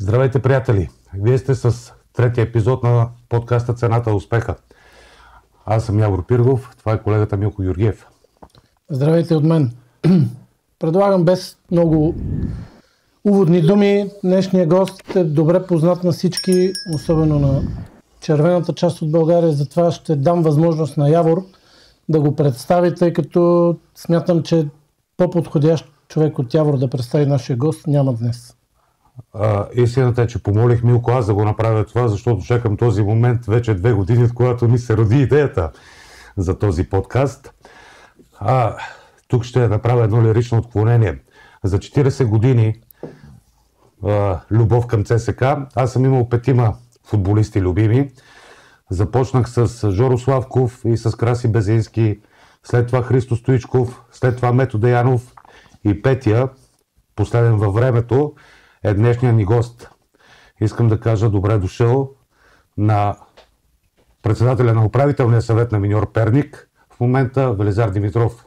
Здравейте, приятели! Вие сте с третия епизод на подкаста "Цената на успеха". Аз съм Явор Пиргов, това е колегата Милко Георгиев. Здравейте от мен. Предлагам без много уводни думи. Днешният гост е добре познат на всички, особено на червената част от България. Затова ще дам възможност на Явор да го представи, тъй като смятам, че по-подходящ човек от Явор да представи нашия гост няма днес. Истината е, че помолих Милко аз да го направя това, защото чакам този момент вече 2 години, от когато ни се роди идеята за този подкаст. Тук ще направя едно лирично отклонение. За 40 години любов към ЦСК. Аз съм имал 5 футболисти любими. Започнах с Жоро Славков и с Краси Безински, след това Христо Стоичков, след това Мето Деянов и петия, последен във времето, е днешния ни гост. Искам да кажа добре дошъл на председателя на управителния съвет на Миньор Перник, в момента Велизар Димитров.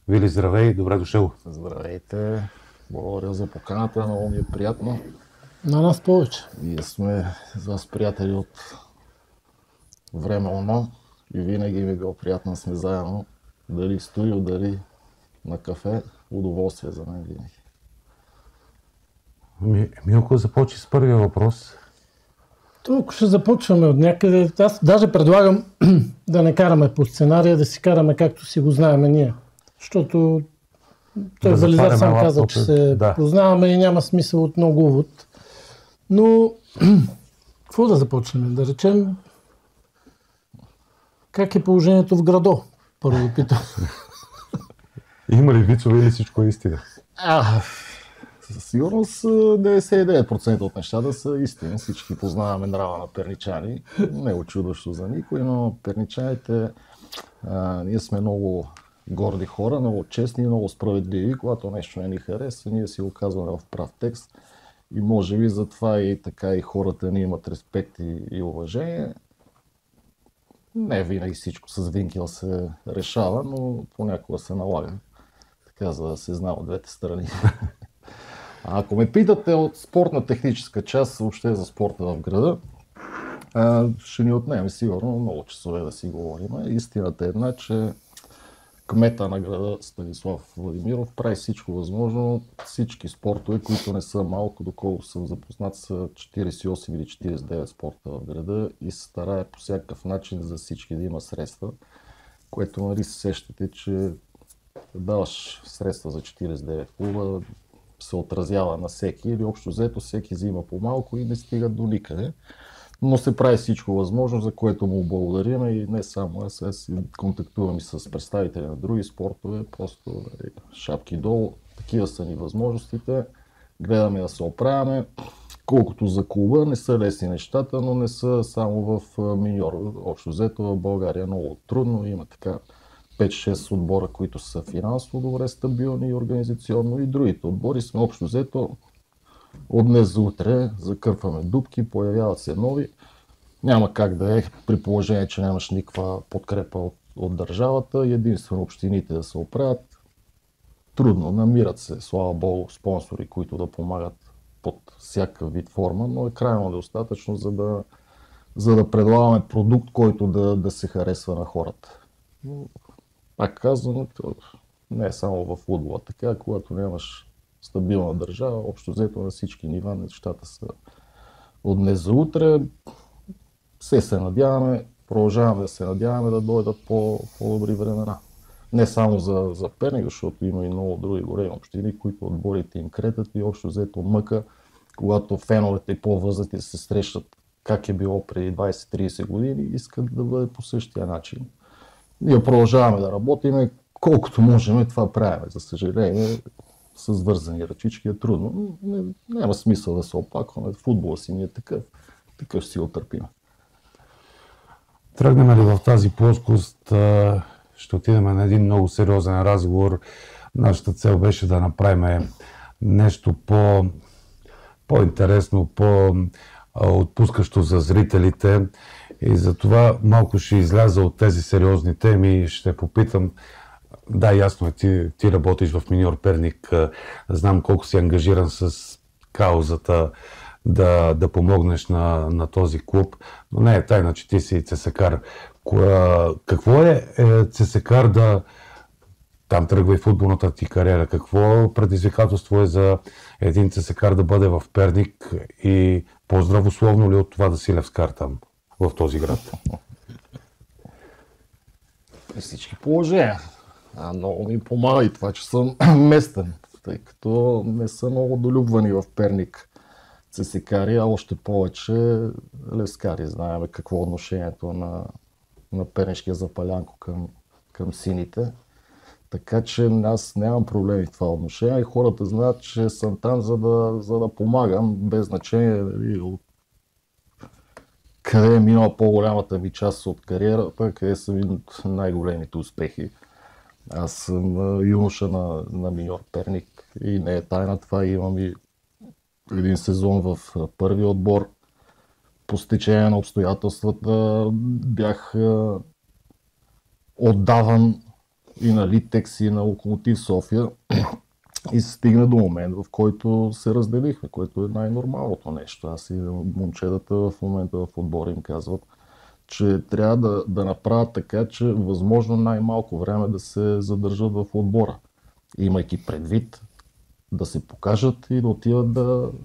Вили, здравей, добре дошъл. Здравейте, благодаря за поканата, много ми е приятно. На нас повече. Ние сме с вас приятели от време оно и винаги ми е било приятно да сме заедно. Дали в студио, дали на кафе, удоволствие за мен винаги. Милко, започни с първия въпрос. Тук ще започваме от някъде. Аз даже предлагам да не караме по сценария, да си караме както си го знаем ние. Защото той Велизар сам каза, че се познаваме и няма смисъл от много увод. Но какво да започнем? Да речем, как е положението в градо? Първо да питам. Има ли вицове или всичко е истина? Със сигурност 99% от нещата са истини. Всички познаваме нрава на перничани. Не е очудващо за никой, но перничаните, ние сме много горди хора, много честни и много справедливи. Когато нещо не ни харесва, ние си го казваме в прав текст. И може би затова и така и хората ни имат респект и уважение. Не винаги всичко с винкел се решава, но понякога се налага. Така, за да се знае от двете страни. Ако ме питате от спортна техническа част, въобще за спорта в града, ще ни отнеме сигурно много часове да си говорим. Истината е една, че кмета на града Станислав Владимиров прави всичко възможно. Всички спортове, които не са малко, доколко съм запознат, са 48 или 49 спорта в града и се старае по всякакъв начин за всички да има средства, което нали се сещате, че даваш средства за 49 клуба, се отразява на всеки или общо взето всеки взима по-малко и не стига до никъде. Но се прави всичко възможно, за което му благодарим и не само аз си контактувам и с представители на други спортове, просто шапки долу, такива са ни възможностите, гледаме да се оправяме. Колкото за клуба, не са лесни нещата, но не са само в Миньор. Общо взето в България е много трудно, има така 5-6 отбора, които са финансово добре стабилни и организационно и другите отбори сме общо взето от днес за утре закърпваме дупки, появяват се нови. Няма как да е при положение, че нямаш никаква подкрепа от държавата и единствено общините да се оправят. Трудно, намират се, слава богу, спонсори, които да помагат под всякакъв вид форма, но е крайно достатъчно, за да предлагаме продукт, който да се харесва на хората. Пак казвам, не е само в футбола, така, когато нямаш стабилна държава, общо взето на всички нива, нещата са от днес за утре. Все се надяваме, продължаваме да се надяваме да дойдат по-добри времена. Не само за Перник, защото има и много други големи общини, които отборите им кретат и общо взето мъка, когато феновете и по-възрастни се срещат как е било преди 20-30 години, искат да бъде по същия начин. Ние продължаваме да работим, колкото можем това правим. За съжаление, с вързани ръчички е трудно. Няма смисъл да се оплакваме. Футбола си ни е такъв си отърпим. Тръгнем ли в тази плоскост, ще отидем на един много сериозен разговор. Нашата цел беше да направим нещо по-интересно, по-отпускащо за зрителите. И затова малко ще изляза от тези сериозни теми и ще попитам. Да, ясно е, ти работиш в Миньор Перник, знам колко си ангажиран с каузата да помогнеш на този клуб. Но не е тайна, че ти си цесекар. Какво е цесекар да... Там тръгва и футболната ти кариера. Какво предизвикателство е за един цесекар да бъде в Перник и по-здравословно ли от това да си левскар там, в този град? При всички положения. Много ми помага и това, че съм местен, тъй като не са много долюбвани в Перник цесекари, а още повече левскари. Знаем какво е отношението на пернишкия Запалянко към сините. Така че аз нямам проблеми в това отношение и хората знаят, че съм там за да помагам, без значение къде е минала по-голямата ми част от кариерата, къде са ми най-големите успехи. Аз съм юноша на Миньор Перник и не е тайна това. Имам и един сезон в първи отбор. По стечение на обстоятелствата бях отдаван и на Литекс, и на Локомотив София и се стигна до момент, в който се разделихме, което е най-нормалното нещо. Аз и момчетата в момента в отбора им казват, че трябва да направят така, че възможно най-малко време да се задържат в отбора, имайки предвид да се покажат и да отиват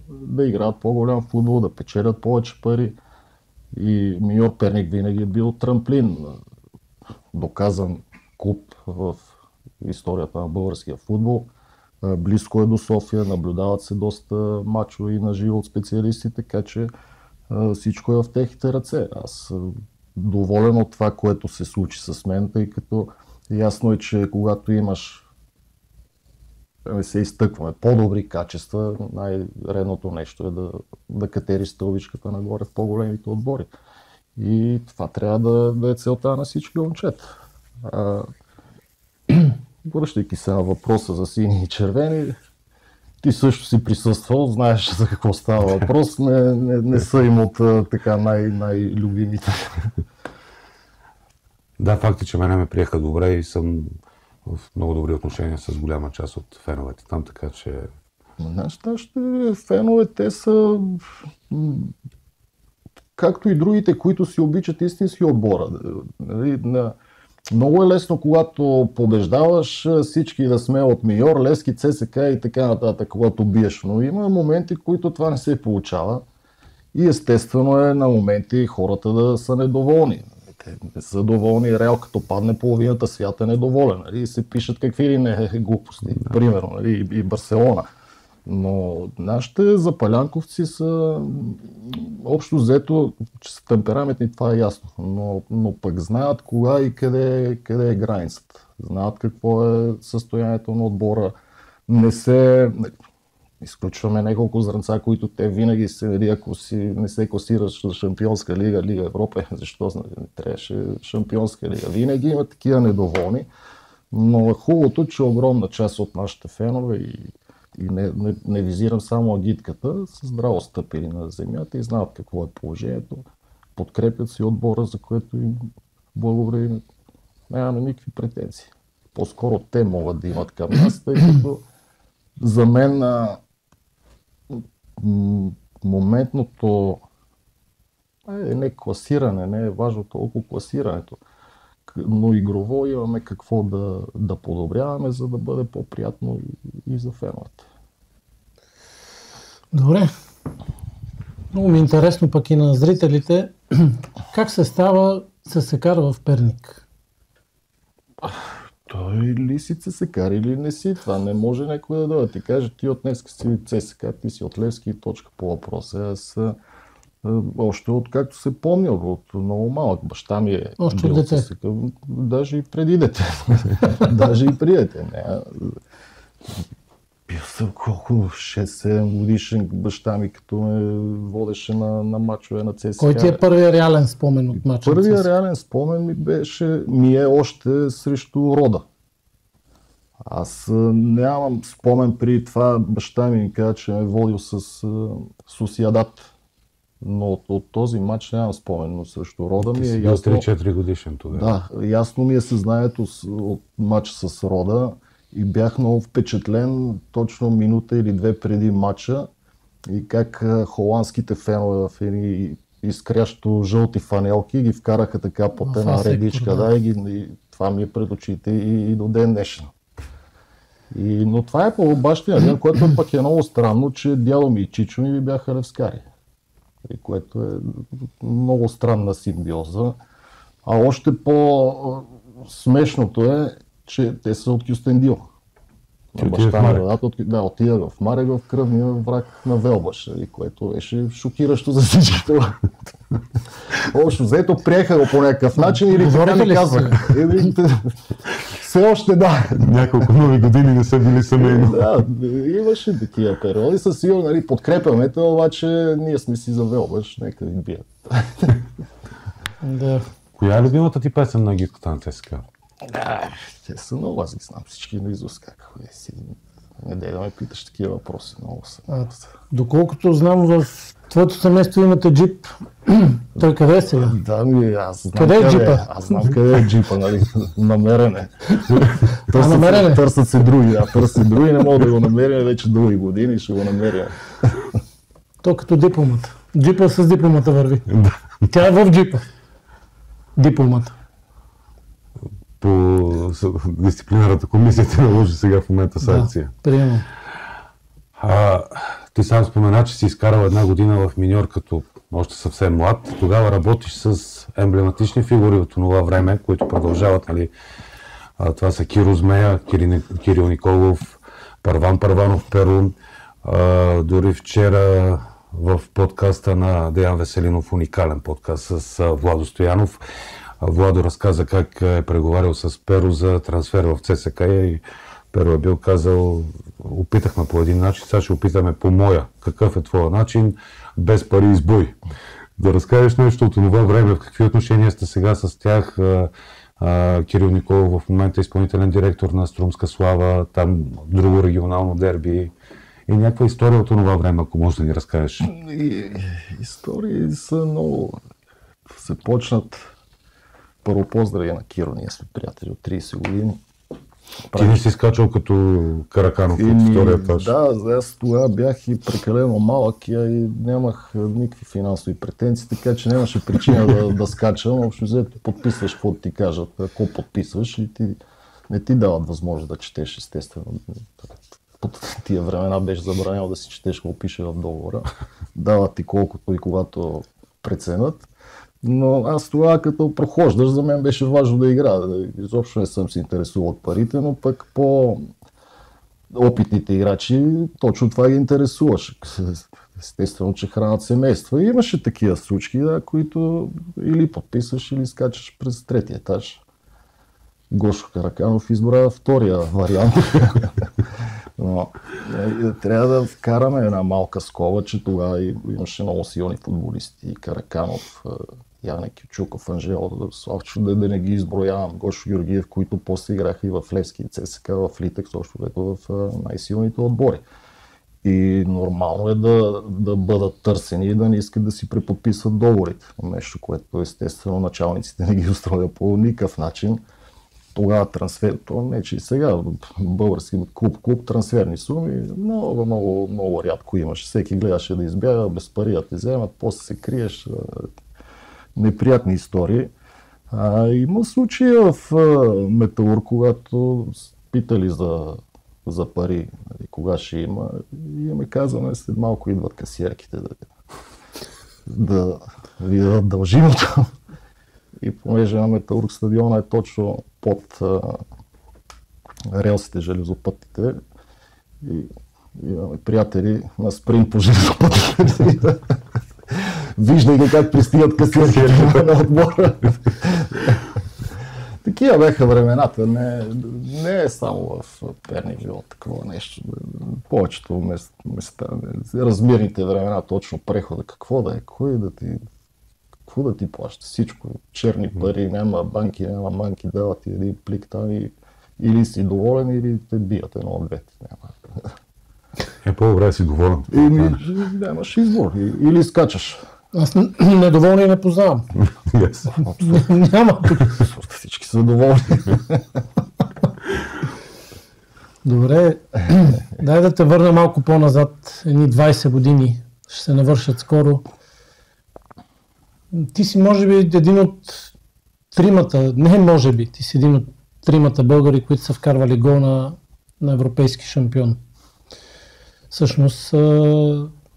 да играят по-голям футбол, да печелят повече пари. И Миньор Перник винаги е бил трамплин, доказан клуб в историята на българския футбол. Близко е до София, наблюдават се доста мачове и на живо от специалисти, така че всичко е в техните ръце. Аз доволен от това, което се случи с мен, тъй като ясно е, че когато имаш, не се изтъкваме, по-добри качества, най-редното нещо е да катериш стълбичката нагоре в по-големите отбори. И това трябва да е целта на всички момчета. Връщайки се на въпроса за сини и червени, ти също си присъствал, знаеш за какво става въпрос, не са им от така най-любимите. Да, факт е, че мене ме приеха добре и съм в много добри отношения с голяма част от феновете там, така че... Нашите фенове, те са както и другите, които си обичат истински отбора. Много е лесно, когато побеждаваш, всички да сме от Миньор, Левски, ЦСК и така нататък, когато биеш. Но има моменти, в които това не се получава. И естествено е на моменти хората да са недоволни. Те не са доволни. Реал, като падне половината свят е недоволен. И се пишат какви ли не глупости. Примерно, и Барселона. Но нашите запалянковци са общо взето, че са темпераментни, това е ясно. Но пък знаят кога и къде е границата. Знаят какво е състоянието на отбора. Не се... Изключваме няколко зранца, които те винаги ако не се класираш за Шампионска лига, Лига Европа, защо трябваше Шампионска лига. Винаги има такива недоволни, но е хубавото, че огромна част от нашите фенове и не визирам само агитката, са здраво стъпили на земята и знаят какво е положението, подкрепят си отбора, за което им благодарим. Нямаме никакви претенции. По-скоро те могат да имат към нас, тъй като за мен моментното не класиране, не е важно толкова класирането, но игрово имаме какво да подобряваме, за да бъде по-приятно и за феновете. Добре. Много ми е интересно пък и на зрителите, как се става ЦСКАР в Перник? Той ли си ЦСКАР или не си? Това не може някой да дойде. Ти каже, ти от днес си ЦСКА, ти си от Левски и точка по въпроса. Аз още откакто се помня, от много малък. Баща ми е още бил ЦСКА. Даже и преди дете. Даже и преди дете. Бил съм колко 6-7 годишен баща ми, като ме водеше на мачове на ЦСКА. Кой ти е първият реален спомен от мача? Първият реален спомен ми е още срещу Рода. Аз нямам спомен при това. Баща ми каза, че ме водил с Сосиадат. Но от този матч нямам спомен, но срещу Рода ми е ясно... 3-4 годишен тогава. Да, ясно ми е съзнанието от матча с Рода и бях много впечатлен точно минута или две преди матча. и как холандските фенове в едни изкрящо жълти фанелки ги вкараха така под една редичка. Да. И това ми е пред очите и до ден днешен. Но това е по бащия ден, което пък е много странно, че дядо ми и чичо ми бяха левскари. Което е много странна симбиоза. А още по-смешното е, че те са от Кюстендил. Баща на Радата, отида в Марек, в кръвния враг на Велбаш, което беше шокиращо за всички това. Общо взето приеха го по някакъв начин или така ми казвах. Все още да. Няколко нови години не са били семейно. Да, имаше такива периоди. Със сигурно, нали, подкрепяме те, обаче ние сме си за Велбаш, нека ви бият. Да. Коя е любимата ти песен на Гитко Тантеска? Те са много, аз ги знам всички наизуст. Не дай да ме питаш такива въпроси. Много са. Доколкото знам, в твоето семейство имате джип. Той къде е сега? Да, аз знам къде е джипа? Аз знам къде е джипа, нали? Намерен е. Търсят се други, търсят други, не мога да го намерим вече дълги години, ще го намерим. То като дипломата. Джипа с дипломата върви. Тя е в джипа. Дипломата. По дисциплинарната комисия ти наложи сега в момента санкция. Да, приемам. Ти сам спомена, че си изкарал една година в миньор като още съвсем млад. Тогава работиш с емблематични фигури от това време, които продължават. Нали? Това са Киро Змея, Кирил Николов, Първан Първанов Перун. Дори вчера в подкаста на Деян Веселинов, уникален подкаст с Владо Стоянов, Владо разказа как е преговарял с Перо за трансфер в ЦСКА и Перо е бил казал, опитахме по един начин, сега ще опитаме по моя. Какъв е твоя начин? Без пари и с бой. Да разкажеш нещо от това време, в какви отношения сте сега с тях? Кирил Николов в момента е изпълнителен директор на Струмска слава, там друго регионално дерби. И някаква история от това време, ако можеш да ни разкажеш. Истории са много... се почнат. Първо поздрави на Киро, ние сме приятели от 30 години. Ти не си скачал като Караканов от втория етаж? Да, аз тогава бях и прекалено малък и нямах никакви финансови претенции, така че нямаше причина да скачам. Общо взето подписваш какво ти кажат, ако подписваш и не ти дават възможност да четеш, естествено. Под тия времена беше забранено да си четеш какво пише в договора. Дават ти колкото и когато преценят. Но аз тогава като прохождаш, за мен беше важно да играя. Изобщо не съм се интересувал от парите, но пък по-опитните играчи точно това ги интересуваше. Естествено, че хранят семейства. И имаше такива случки, да, които или подписваш, или скачаш през третия етаж. Гошо Караканов избра втория вариант. Но трябва да вкараме една малка скоба, че тогава имаше много силни футболисти. Караканов, Яне Кючуков, Анжел Славчо, да не ги изброявам, Гошо Георгиев, които после играха и в Левски, ЦСКА, в Литекс, още в най-силните отбори. И нормално е да бъдат търсени и да не искат да си преподписват договорите. Нещо, което естествено началниците не ги устроят по никакъв начин. Тогава трансфер, то не че и сега, български клуб, трансферни суми, много рядко имаш. Всеки гледаше да избяга, без пари да те вземат, после се криеш. Неприятни истории. Има случаи в Металург, когато питали за пари, кога ще има, и ме казваме, след малко идват касиерките да ви дадат дължимото. И понеже на Металург стадиона е точно под релсите, железопътните, и имаме приятели на спринт по железопътните. Виждайки как пристигат касиерките на отбора. Такива бяха времената. Не е само в Перник било такова нещо. Повечето места, размерните времена, точно прехода, какво да е, какво да ти плаща? Всичко. Черни пари, няма банки, дават ти един плик там и или си доволен, или те бият едно от двете. По-добре си доволен. Нямаш избор. Или скачаш. Аз недоволни не познавам. Yes. Няма. Всички са доволни. Добре, дай да те върна малко по-назад, едни 20 години, ще се навършат скоро. Ти си може би един от тримата, не може би, ти си един от тримата българи, които са вкарвали гол на европейски шампион. Всъщност,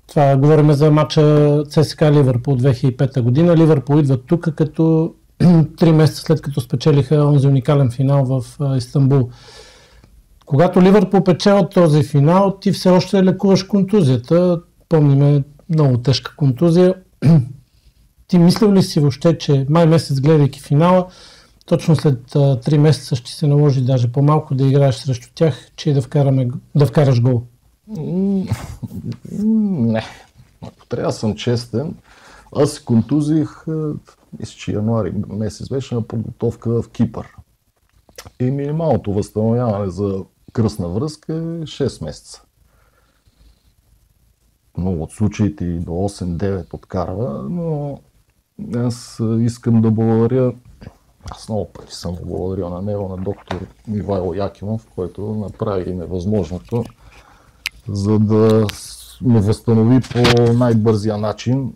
това говорим за матча ЦСКА Ливърпул 2005 година. Ливърпул идва тук като 3 месеца след като спечелиха онзи уникален финал в Истанбул. Когато Ливърпул печелят този финал, ти все още лекуваш контузията. Помниме много тежка контузия. Ти мислил ли си въобще, че май месец гледайки финала, точно след 3 месеца ще се наложи даже по-малко да играеш срещу тях, че да вкараш гол? Не. Ако трябва да съм честен, аз се контузих, мисля, че януари месец беше на подготовка в Кипър. И минималното възстановяване за кръстна връзка е 6 месеца. Много от случаите и до 8-9 откарва, но аз искам да благодаря, аз много пъти съм благодарил на него, на доктор Ивайло Якимов, който направи невъзможното, за да ме възстанови по най-бързия начин.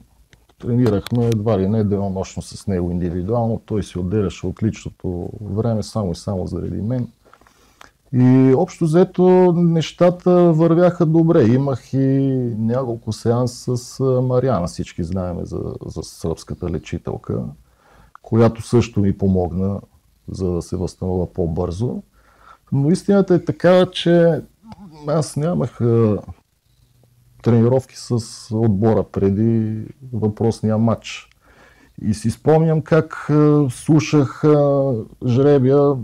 Тренирахме едва ли не денонощно с него индивидуално, той си отделяше от личното време само и само заради мен. И общо взето нещата вървяха добре. Имах и няколко сеанс с Мариана, всички знаем за сръбската лечителка, която също ми помогна, за да се възстановя по-бързо. Но истината е така, че аз нямах тренировки с отбора преди въпросния матч. И си спомням как слушах жребия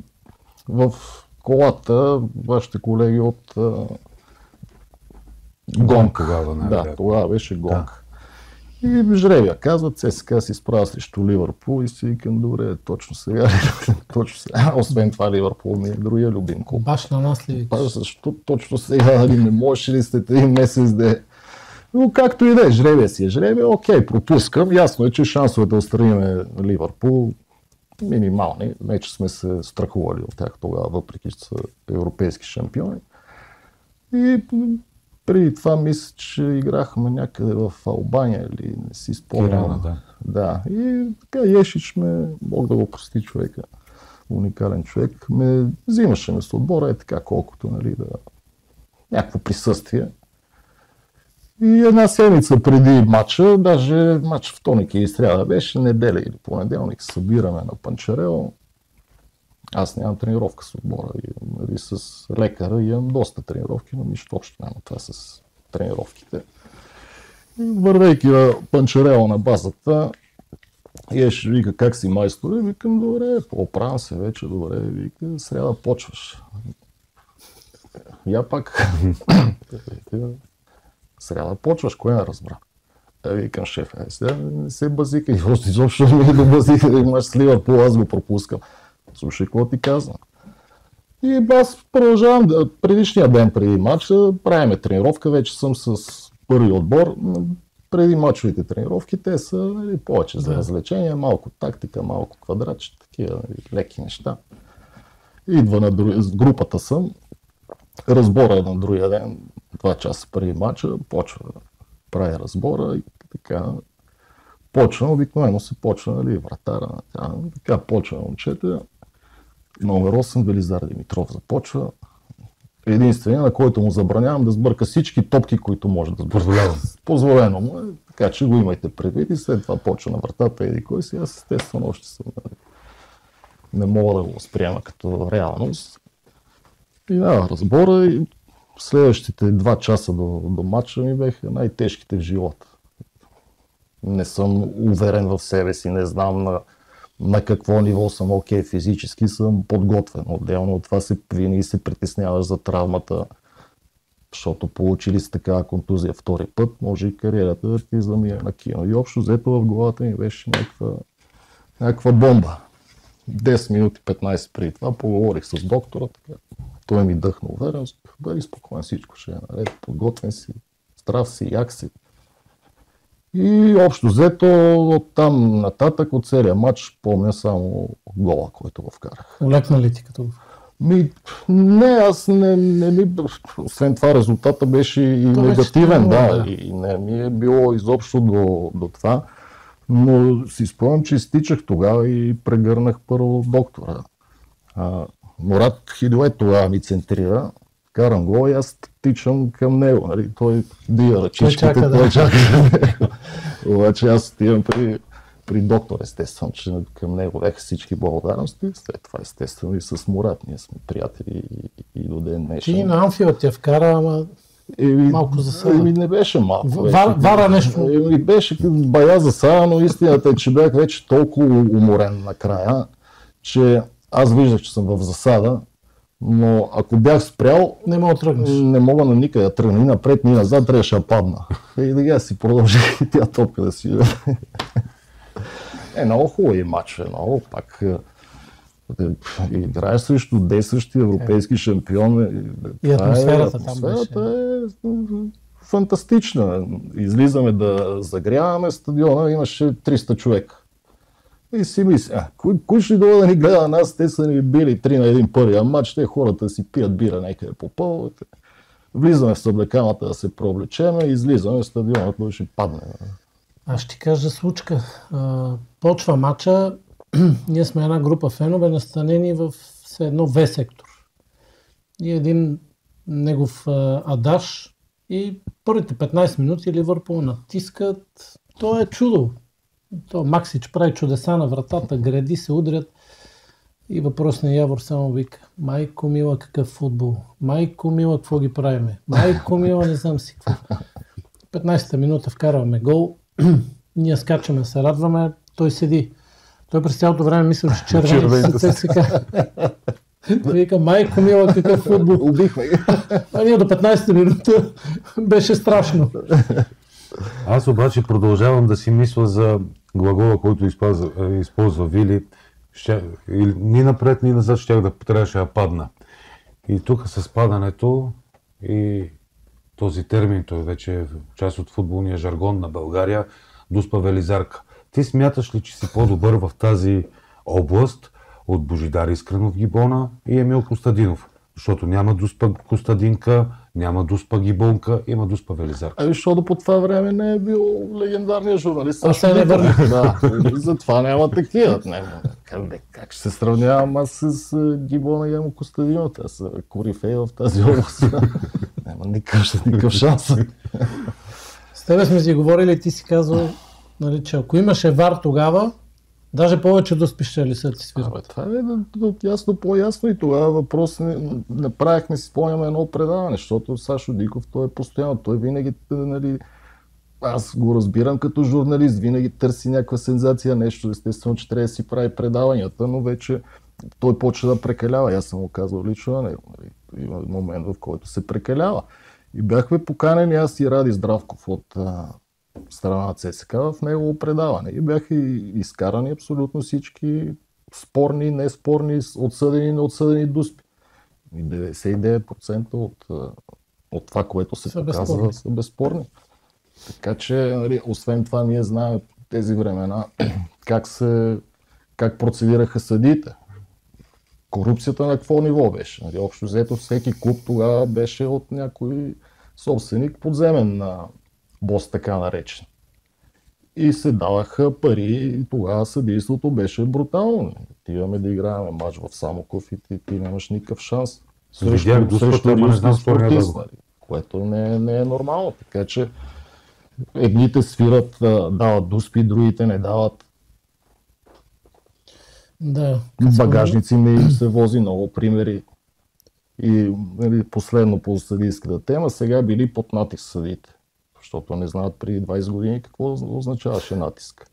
в колата, вашите колеги от Гонг. Тогава беше Гонг. И жребия казват, ЦСКА си справя срещу Ливърпул и си викам, добре, точно сега. Освен това Ливърпул ми е другия любим клуб. Баш на нас ли? Защо точно сега, не можеш ли след един месец да е? Но както и да е, жребия си е жребия, окей, пропускам. Ясно е, че шансовете да отстраним Ливърпул минимални. Не, че сме се страхували от тях тогава, въпреки че са европейски шампиони. И преди това мисля, че играхме някъде в Албания или не си спомням. Да. И така Ешич мога да го прости човека, уникален човек, ме взимаше ме с отбора, е така колкото, нали, да някакво присъствие. И една седмица преди матча, даже матч вторник или сряда беше, неделя или понеделник, събираме на Панчарел. Аз нямам тренировка с отбора и с лекара имам доста тренировки, но нищо общо няма това с тренировките. И вървейки на Панчарел на базата, Еш вика, как си майстор? Викам, добре, оправям се вече, добре, вика, сряда почваш. Я пак, сряда почваш, кое не разбра? Викам, шеф, сега не се базикай, просто изобщо не ми да базикай, да имаш с Ливърпул, аз го пропускам. Слушай, какво ти казвам? И аз продължавам, предишния ден преди матча, правиме тренировка, вече съм с първи отбор. Преди мачовите тренировки, те са повече за развлечение, малко тактика, малко квадратче, такива леки неща. Идва на групата съм, разбора на другия ден, 2 часа преди матча, почва да прави разбора и така. Почва, обикновено се почва, нали, вратара, така почва момчета. Номер 8, Велизар Димитров започва. Единствения, на който му забранявам да сбърка всички топки, които може да сбърка. Позволено му е, така че го имайте предвид и след това почва на вратата еди кой си. Аз естествено още съм, не мога да го възприема като реалност. И да, разбора и следващите 2 часа до матча ми бяха най-тежките в живота. Не съм уверен в себе си, не знам на какво ниво съм окей, физически съм подготвен. Отделно от това винаги се притесняваш за травмата, защото получили си такава контузия втори път, може и кариерата да ти замие на кино. И общо взето в главата ми беше някаква бомба. 10 минути, 15 преди това поговорих с доктора, така. Той ми дъхна уверен, бъди спокоен, всичко ще е наред, подготвен си, здрав си, як си. И общо взето от там нататък, от целия матч, помня само гола, който го вкарах. Олекна ли ти като? Не, аз не ми... Освен това резултата беше и негативен, да. И не ми е било изобщо до това. Но си спомням, че изтичах тогава и прегърнах първо доктора. Мурат Хидует тогава ми центрира, карам го и аз тичам към него. Нали? Той дия ръчичките, той чака да него. Обаче аз отивам при доктор, естествено, че към него бяха всички благодарности. След това, естествено, и с Мурат. Ние сме приятели и до ден днешен. Ти на Анфилд те вкара, ама малко засада. Не беше малко. Вара нещо. Беше бая засада, но истината е, че бях вече толкова уморен накрая, че аз виждах, че съм в засада, но ако бях спрял, не мога да тръгнеш. Не мога на никъде да тръгна. Ни напред, ни назад, трябваше да падна. И сега си продължих и тя топка да си. Много хубави матчове, много пак. Играеш срещу действащи европейски шампион. И атмосферата там беше. Атмосферата е фантастична. Излизаме да загряваме стадиона, имаше 300 човека. И си мисля, кой ще дойде да ни гледа на нас, те са ни били 3 на 1 първия матч, те хората си пият бира някъде по половете. Влизаме в съблекалната да се прооблечеме, излизаме, стадионът ще падне. Аз ще кажа случка. Почва матча, ние сме една група фенове, настанени в едно В-сектор. И един негов адаш и първите 15 минути Ливърпул натискат. То е чудо. Максич прави чудеса на вратата, гради се, удрят. И въпросният Явор само вика: майко мила, какъв футбол. Майко мила, какво ги правиме. Майко мила, не знам си какво. 15-та минута вкарваме гол. Ние скачаме, се радваме. Той седи. Той през цялото време мисля, че червените са ЦСКА. Вика: майко мила, какъв футбол. Убихме. А ние до 15-та минута беше страшно. Аз обаче продължавам да си мисля за глагола, който използва Вили. Ни напред, ни назад трябваше да падна. И тук с падането и този термин, той вече е част от футболния жаргон на България, дуспа велизарка. Ти смяташ ли, че си по-добър в тази област от Божидар Искренов Гибона и Емил Костадинов? Защото няма дуспа Костадинка, няма дуспа Гибонка, има дуспа велизарка. Защото по това време не е бил легендарният журналист. Аз се не върнах. Да, затова няма такива. Как ще се сравнявам аз с Гибона и Емил Костадинов? Те са корифеи в тази област. Няма никакъв шанс. С тебе сме си говорили, ти си казал, нали, че ако имаше вар тогава, даже повече дуспи ще ли са ти свират. Това е ясно по-ясно и тогава въпрос направихме, си спомняме едно предаване, защото Сашо Диков, той е постоянно, той винаги, нали, аз го разбирам като журналист, винаги търси някаква сензация, нещо, естествено, че трябва да си прави предаванията, но вече той почва да прекалява. Аз съм го казал лично на него. Нали. Има момент, в който се прекалява. И бяхме поканени аз и Ради Здравков от страна на ЦСКА в негово предаване. И бяха изкарани абсолютно всички спорни, неспорни, отсъдени, неотсъдени дуспи. И 99% от това, което се показва, са безспорни. Така че, нали, освен това, ние знаем тези времена как процедираха съдиите. Корупцията на какво ниво беше? Нали, общо взето всеки клуб тогава беше от някой собственик подземен на бос, така наречен. И се даваха пари и тогава съдийството беше брутално. Отиваме да играем мач в Самоков и ти нямаш никакъв шанс. Срещу руски спортист, което не е нормално. Така че едните свират, дават дуспи, другите не дават. Да. Багажници ми се вози, много примери. И, нали, последно по съдийската тема, сега били под натиск съдиите. Защото не знаят преди 20 години какво означаваше натиск.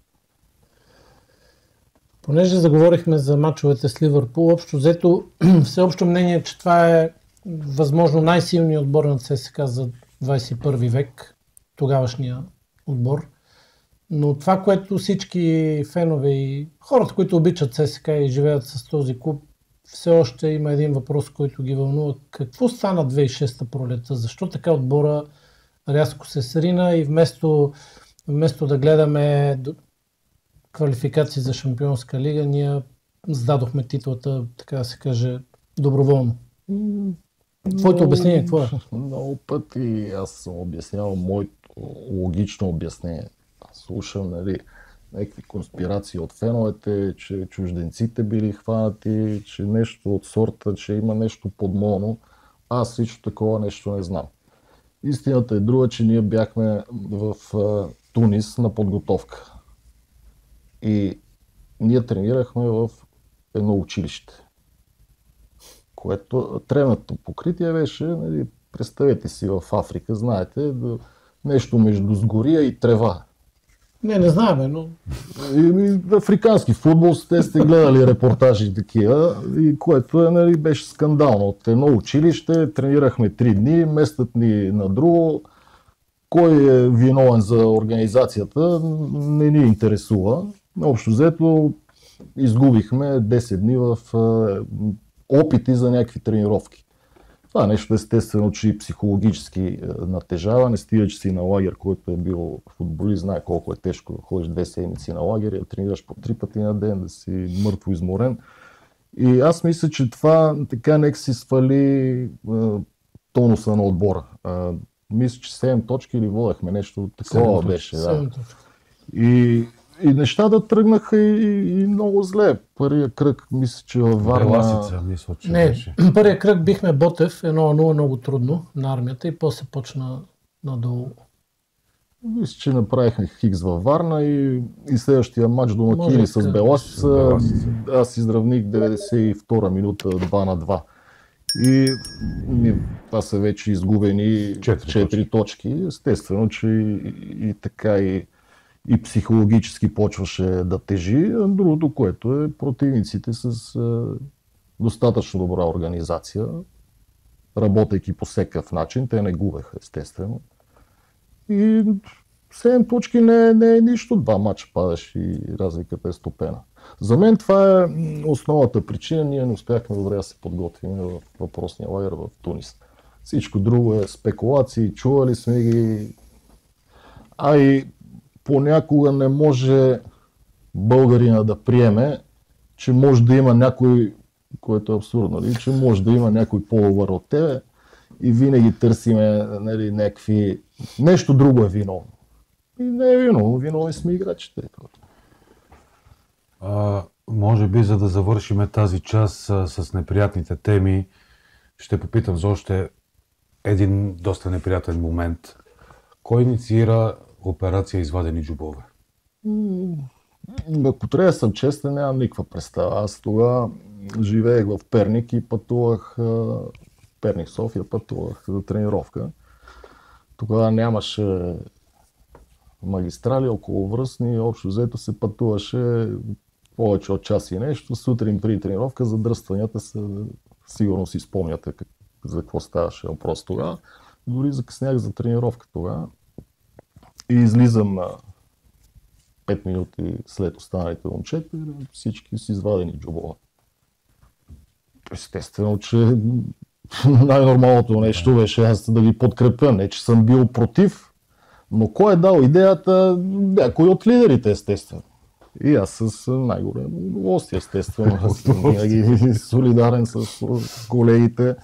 Понеже заговорихме за мачовете с Ливърпул, общо взето всеобщо мнение, че това е възможно най-силният отбор на ЦСКА за 21 век, тогавашния отбор. Но това, което всички фенове и хората, които обичат ЦСКА и живеят с този клуб, все още има един въпрос, който ги вълнува. Какво стана 2006-та пролета? Защо така отбора рязко се срина и вместо да гледаме квалификации за Шампионска лига, ние сдадохме титлата, така да се каже, доброволно? Твоето обяснение какво е? Много пъти аз съм обяснявал моето логично обяснение. Слушам, нали, някакви конспирации от феновете, че чужденците били хванати, че нещо от сорта, че има нещо подмолно. Аз лично такова нещо не знам. Истината е друга, че ние бяхме в Тунис на подготовка. И ние тренирахме в едно училище, което тревното покритие беше, нали, представете си в Африка, знаете, нещо между сгория и трева. Не знаем, но... Африкански футбол, те сте гледали репортажи такива, и което е, нали, беше скандално. От едно училище тренирахме 3 дни, местът ни на друго. Кой е виновен за организацията, не ни интересува. Общо взето изгубихме 10 дни в опити за някакви тренировки. Това нещо естествено, че и психологически натежава. Не стига, че си на лагер, който е бил футболист, знае колко е тежко да ходиш 2 седмици на лагер и да тренираш по 3 пъти на ден, да си мъртво изморен. И аз мисля, че това така нека си свали тонуса на отбора. Мисля, че 7 точки или водехме нещо такова беше. Да. И нещата тръгнаха и много зле. Първия кръг, мисля, че във Варна... Беласица, мисля, че не, беше. Първия кръг бихме Ботев, 1-0 много трудно на армията и после почна надолу. Мисля, че направихме хикс във Варна и следващия матч домакини с Беласица. Аз изравних 92 минута 2-2. И това са вече изгубени 4 точки. Естествено, че и така и психологически почваше да тежи. Другото, което е противниците с достатъчно добра организация, работейки по всекакъв начин, те не губеха, естествено. И 7 точки не е нищо, 2 мача падаш и разликата е стопена. За мен това е основната причина, ние не успяхме добре да се подготвим в въпросния лагер в Тунис. Всичко друго е спекулации, чували сме ги, и понякога не може българина да приеме, че може да има някой, което е абсурдно, нали? Че може да има някой по-добър от тебе и винаги търсиме, нали, някакви... Нещо друго е виновно. И не е виновни сме играчите. Може би, за да завършим тази част с неприятните теми, ще попитам за още един доста неприятен момент. Кой инициира операция Извадени джобове? Ако трябва да съм честен, нямам никаква представа. Аз тогава живеех в Перник и пътувах Перник, София, пътувах за тренировка. Тогава нямаше магистрали, околовръстни, общо взето се пътуваше повече от час и нещо. Сутрин при тренировка задръстванията са, сигурно си спомняте за какво ставаше въпрос тогава. Дори закъснях за тренировка тогава. И излизам на 5 минути след останалите момчета и всички с извадени джобове. Естествено, че най-нормалното нещо беше аз да ги подкрепя. Не, че съм бил против, но кой е дал идеята? Някой от лидерите, естествено. И аз с най-голямо удоволствие, естествено. Аз съм винаги солидарен с колегите.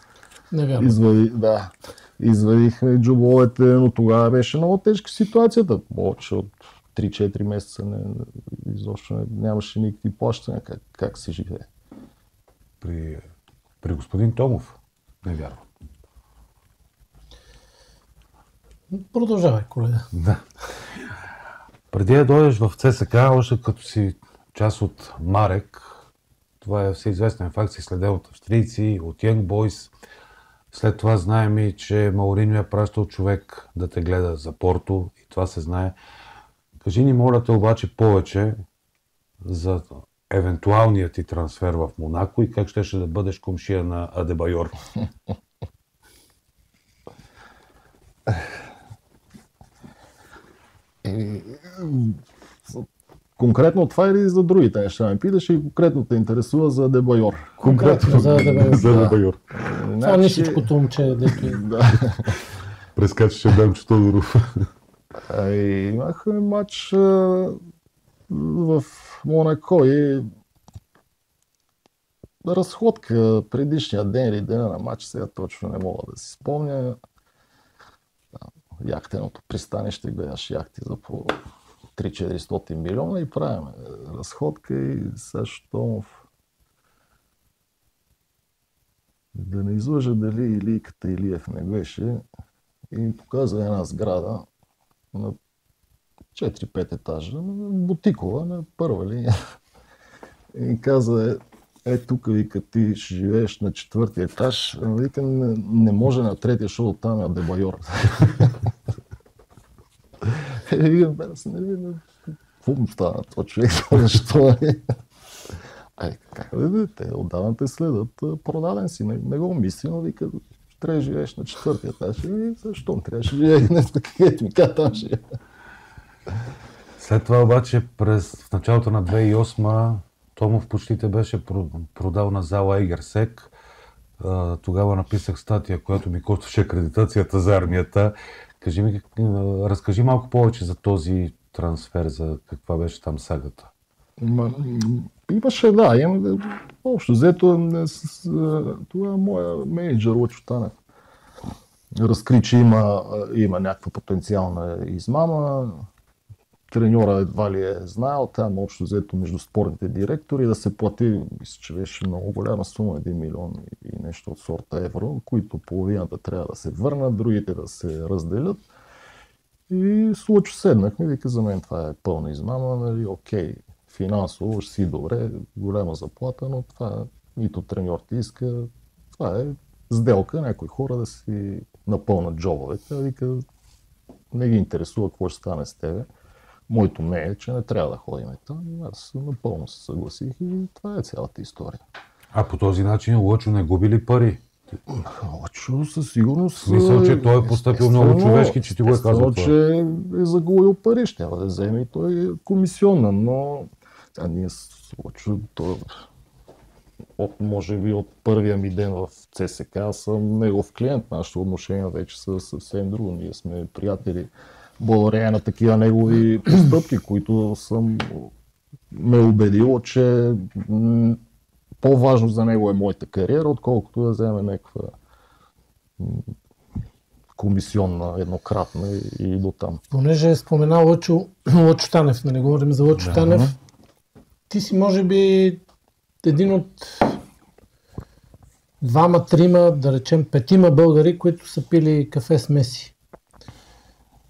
Извадихме джобовете, но тогава беше много тежка ситуацията. Повече от 3-4 месеца изобщо нямаше никакви плащания. Как се живее? При господин Томов, не вярвам. Продължавай, колега. Да. Преди да дойдеш в ЦСК, още като си част от Марек, това е всеизвестен факт, си следел от австрийци, от Young Boys. След това знаем и, че Мауриньо е пращал човек да те гледа за Порто и това се знае. Кажи ни, моля те, обаче повече за евентуалният ти трансфер в Монако и как щеше да бъдеш комшия на Адебайор. Конкретно това или за другите неща ме питаш и конкретно те интересува за Адебайор? Конкретно за Адебайор. Това не всичкото момче, дето е. Прескачаше Демчо Тодоров. Имах матч в Монако и разходка предишния ден или дена на матч, сега точно не мога да си спомня. Яхтеното пристанище, гледаш яхти за по 300-400 милиона и правим разходка и Сашо Томов. Да не излъжа дали Илийката Илиев не беше и ми показа една сграда на 4-5 етажа, бутикова, на първа линия. И каза, тук, вика, ти ще живееш на 4-ти етаж, вика, не може на 3-ти, защото там е Дебайор. Викам, аз не видя, какво му стана това човек, защо е? Как да те отдавна те следят, продаден си, не го мисли, но вика, трябва да живееш на 4-ти етаж. И защо трябваше да живее нещо, където ми каза, там ще. След това обаче в началото на 2008 Томов почти те беше продал на зала Егерсек. Тогава написах статия, която ми костваше акредитацията за армията. Разкажи малко повече за този трансфер, за каква беше там сагата. Имаше, да. Общо взето, това моя менеджер Лъчо Танев разкри, че има някаква потенциална измама. Треньора едва ли е знаел, там общо взето между спортните директори да се плати, мисля, че беше много голяма сума, 1 милион и нещо от сорта евро, които половината трябва да се върнат, другите да се разделят. И случай седнахме, вика, за мен това е пълна измама, нали, окей, финансово ще си добре, голяма заплата, но това нито треньор ти иска, това е сделка, някои хора да си напълнат джобовете, вика, не ги интересува какво ще стане с тебе. Моето мнение е, че не трябва да ходим там. Аз напълно се съгласих и това е цялата история. А по този начин Лъчо не губи ли пари? Лъчо със сигурност... В смисъл, че той е постъпил много човешки, че ти го е казал това. Че е загубил пари, ще да вземе и той е комисионна, но ние с Лъчо, може би от първия ми ден в ЦСК съм негов клиент. Нашите отношения вече са съвсем друго. Ние сме приятели. Благодарение на такива негови постъпки, които съм ме убедил, че по-важно за него е моята кариера, отколкото да вземе някаква комисионна еднократна и до там. Понеже е споменал Лъчо Танев, нали говорим за Лъчо Танев, ти си може би един от двама, трима, да речем петима българи, които са пили кафе с Меси.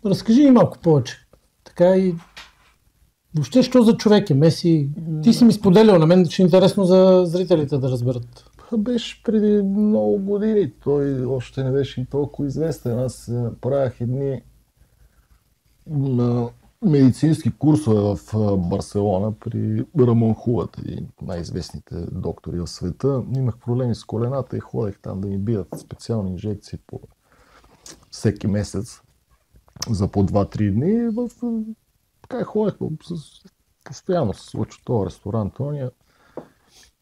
Разкажи ни малко повече. Така и въобще, що за човек е Меси? Ти си ми споделял, на мен ще е интересно за зрителите да разберат. Беше преди много години. Той още не беше и толкова известен. Аз правях едни медицински курсове в Барселона при Рамон Хуат, един най-известните доктори в света. Имах проблеми с колената и ходех там да ми бият специални инжекции по всеки месец за по 2-3 дни. Така ходех постоянно с Лъчо, този ресторант Тония.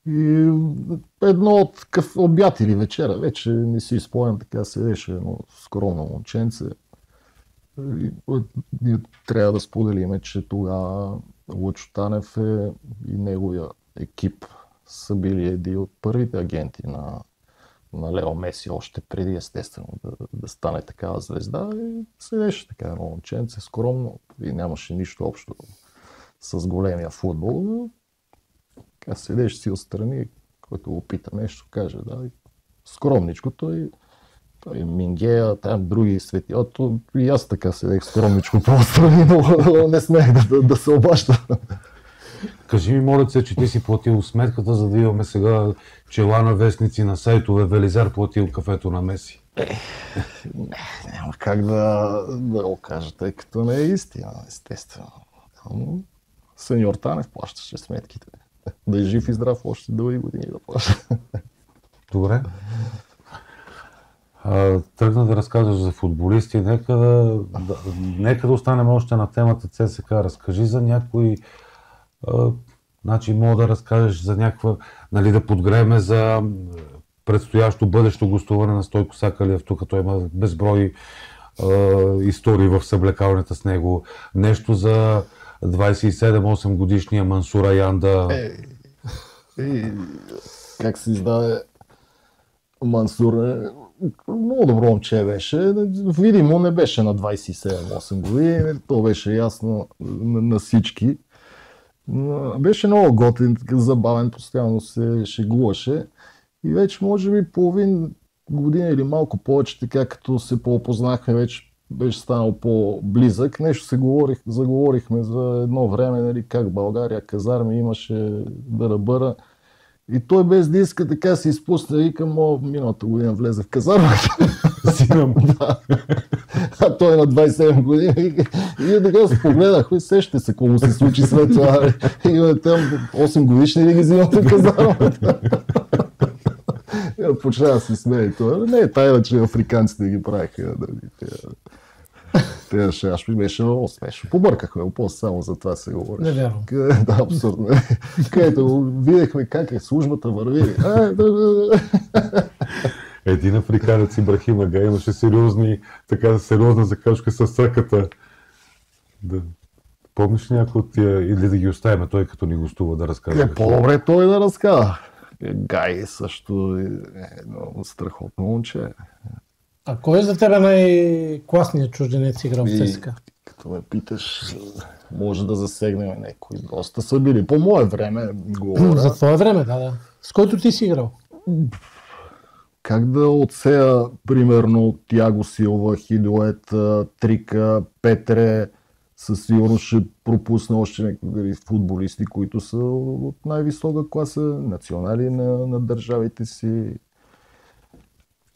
И едно от обяд или вечера, вече не си спомням, така седеше едно скромно момченце. Ние трябва да споделиме, че тогава Лъчо Танев и неговия екип са били един от първите агенти на Лео Меси, още преди естествено да стане такава звезда. И седеше така едно момченце, скромно и нямаше нищо общо с големия футбол. Така седеше си отстрани, който го пита нещо, каже, да, скромничко той Мингея, там други светилото. И аз така седех скромничко по-страни, но не смех да се обаща. Кажи ми, моля се, че ти си платил сметката, за да имаме сега чела на вестници на сайтове. Велизар платил кафето на Меси. Няма как да го кажа, тъй като не е истина, естествено. Сеньор Танев плащаше сметките. Да е жив и здрав още дълги години да плаща. Добре. Тръгна да разказваш за футболисти. Нека да останем още на темата ЦСК. Разкажи за някой... Значи мога да разкажеш за някаква... Нали, да подгреме за предстоящо бъдещо гостуване на Стойко Сакалиев. Тук той има безброй истории в съблекалнята с него. Нещо за 27-8 годишния Мансур Аянда. как се издаде Мансур. Много добро момче беше. Видимо не беше на 27-8 години. То беше ясно на всички. Беше много готин, забавен, постоянно се шегуваше. И вече може би половин година или малко повече, така като се поопознахме, вече беше станал по-близък. Нещо заговорихме за едно време, нали, как България казарми имаше бъръбъра. И той без да иска така се изпусна и към миналата година влезе в казармата. Сина му, да. А той е на 27 години. И така се погледахме, сещате се какво му се случи след това. И там 8 годишни ли ги взимат в казармата. Почна да се смее това. Не е тайна, че африканците ги правиха. Те шашми беше много смешно. Побъркахме, после само за това се говориш. Невярно. Да, абсурдно. Където видяхме как е службата върви. Един африканец Ибрахим Ага имаше сериозна закачка с сърката. Да. Помниш ли някой от тия, или да ги оставим той като ни гостува да разказва? По-добре той да разказва. Гай също е много страхотно момче. А кой е за тебе най-класният чужденец играл в ЦСКА? Като ме питаш, може да засегнем някои. Доста са били. По мое време говоря. За твое време, да. С който ти си играл? Как да отсея, примерно, Тиаго Силва, Хидует, Трика, Петре, със сигурност ще пропусна още някакви футболисти, които са от най-висока класа, национали на държавите си.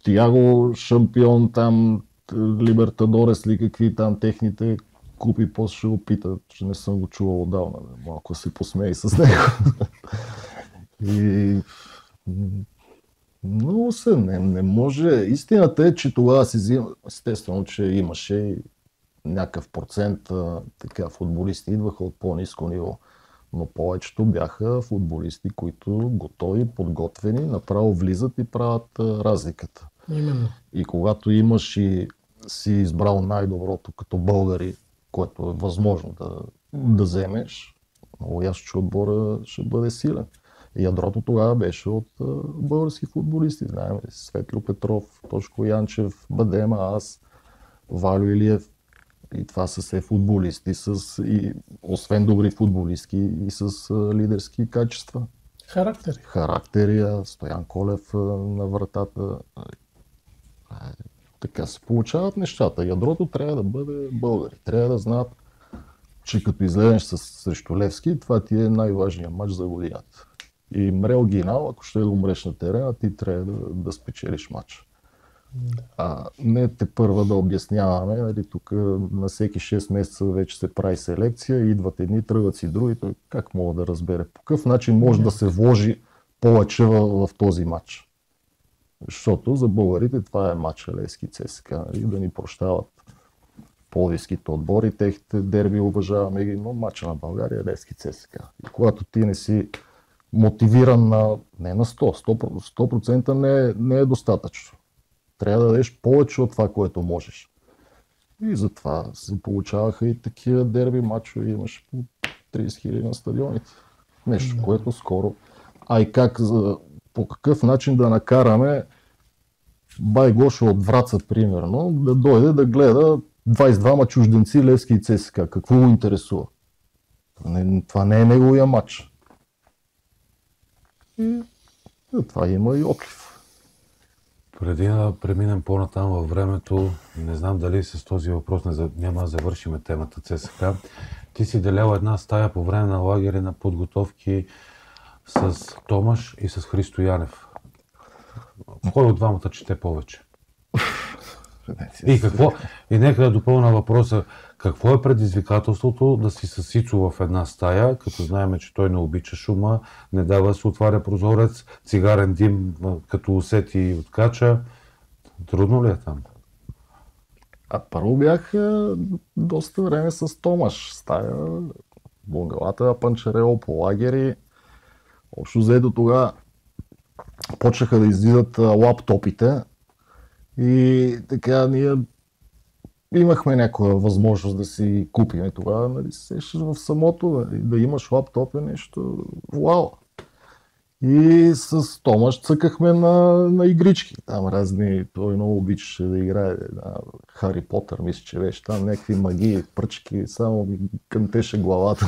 Тиаго шампион там, Либертадорес ли какви там техните купи, после ще го пита, че не съм го чувал отдавна. Малко се посмей с него. И... много се, не може. Истината е, че тогава си взима, естествено, че имаше и някакъв процент така футболисти идваха от по-ниско ниво. Но повечето бяха футболисти, които готови, подготвени, направо влизат и правят разликата. Именно. И когато имаш и си избрал най-доброто като българи, което е възможно да вземеш, много ясно, че отбора ще бъде силен. Ядрото тогава беше от български футболисти. Знаем, Светлио Петров, Тошко Янчев, Бадема, аз, Валю Илиев. И това са все футболисти, и, освен добри футболистки, и с лидерски качества. Характери, Стоян Колев на вратата. Така се получават нещата. Ядрото трябва да бъде българи. Трябва да знаят, че като излезеш срещу Левски, това ти е най-важният матч за годината. И мрел гинал, ако ще да умреш на терена, ти трябва да спечелиш матч. Не те първа да обясняваме, нали, тук на всеки 6 месеца вече се прави селекция, идват едни, тръгват си други, той как мога да разбере? По какъв начин може да се вложи повече в този матч? Защото за българите това е матч Левски ЦСКА, нали, да ни прощават пловдивските отбори, техните дерби уважаваме ги, но матча на България е Левски ЦСКА. И когато ти не си мотивиран не на 100% не е достатъчно. Трябва да дадеш повече от това, което можеш. И затова се получаваха и такива дерби матчове, имаше по 30 000 на стадионите. Нещо, което скоро... по какъв начин да накараме бай Гошо от Враца, примерно, да дойде да гледа 22 чужденци Левски и ЦСКА. Какво го интересува? Това не е неговия матч. И това има и отлив. Преди да преминем по-натам във времето, не знам дали с този въпрос няма да завършим темата ЦСКА. Ти си делял една стая по време на лагери на подготовки с Томаш и с Христо Янев. Кой от двамата чете повече? И нека да допълня въпроса, какво е предизвикателството да си с Ицо в една стая, като знаем, че той не обича шума, не дава да се отваря прозорец, цигарен дим, като усети и откача. Трудно ли е там? Първо бях доста време с Томаш. Стая, bungalата, Панчарево, по лагери. Общо взето тогава почнаха да излизат лаптопите и така ние имахме някаква възможност да си купим. Тогава, нали, сещаш в самото, да имаш лаптоп е нещо вау. И с Томаш цъкахме на игрички. Там разни, той много обичаше да играе на Хари Потър, мисля, че беше там някакви магии, пръчки, само ми кънтеше главата.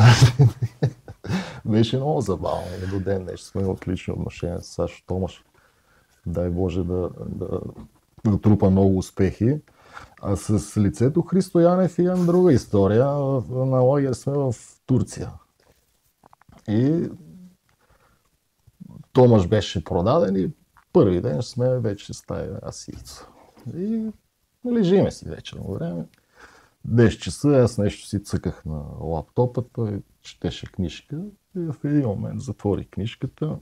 Беше много забавно. И до ден нещо сме отлично отношение с Сашо Томаш. Дай Боже да трупа много успехи. А с лицето Христо Янев имам друга история. На лагер сме в Турция. И Томаш беше продаден и първи ден сме вече с тая Асица. И лежиме си вечерно време. 10 часа, аз нещо си цъках на лаптопа, той четеше книжка и в един момент затвори книжката,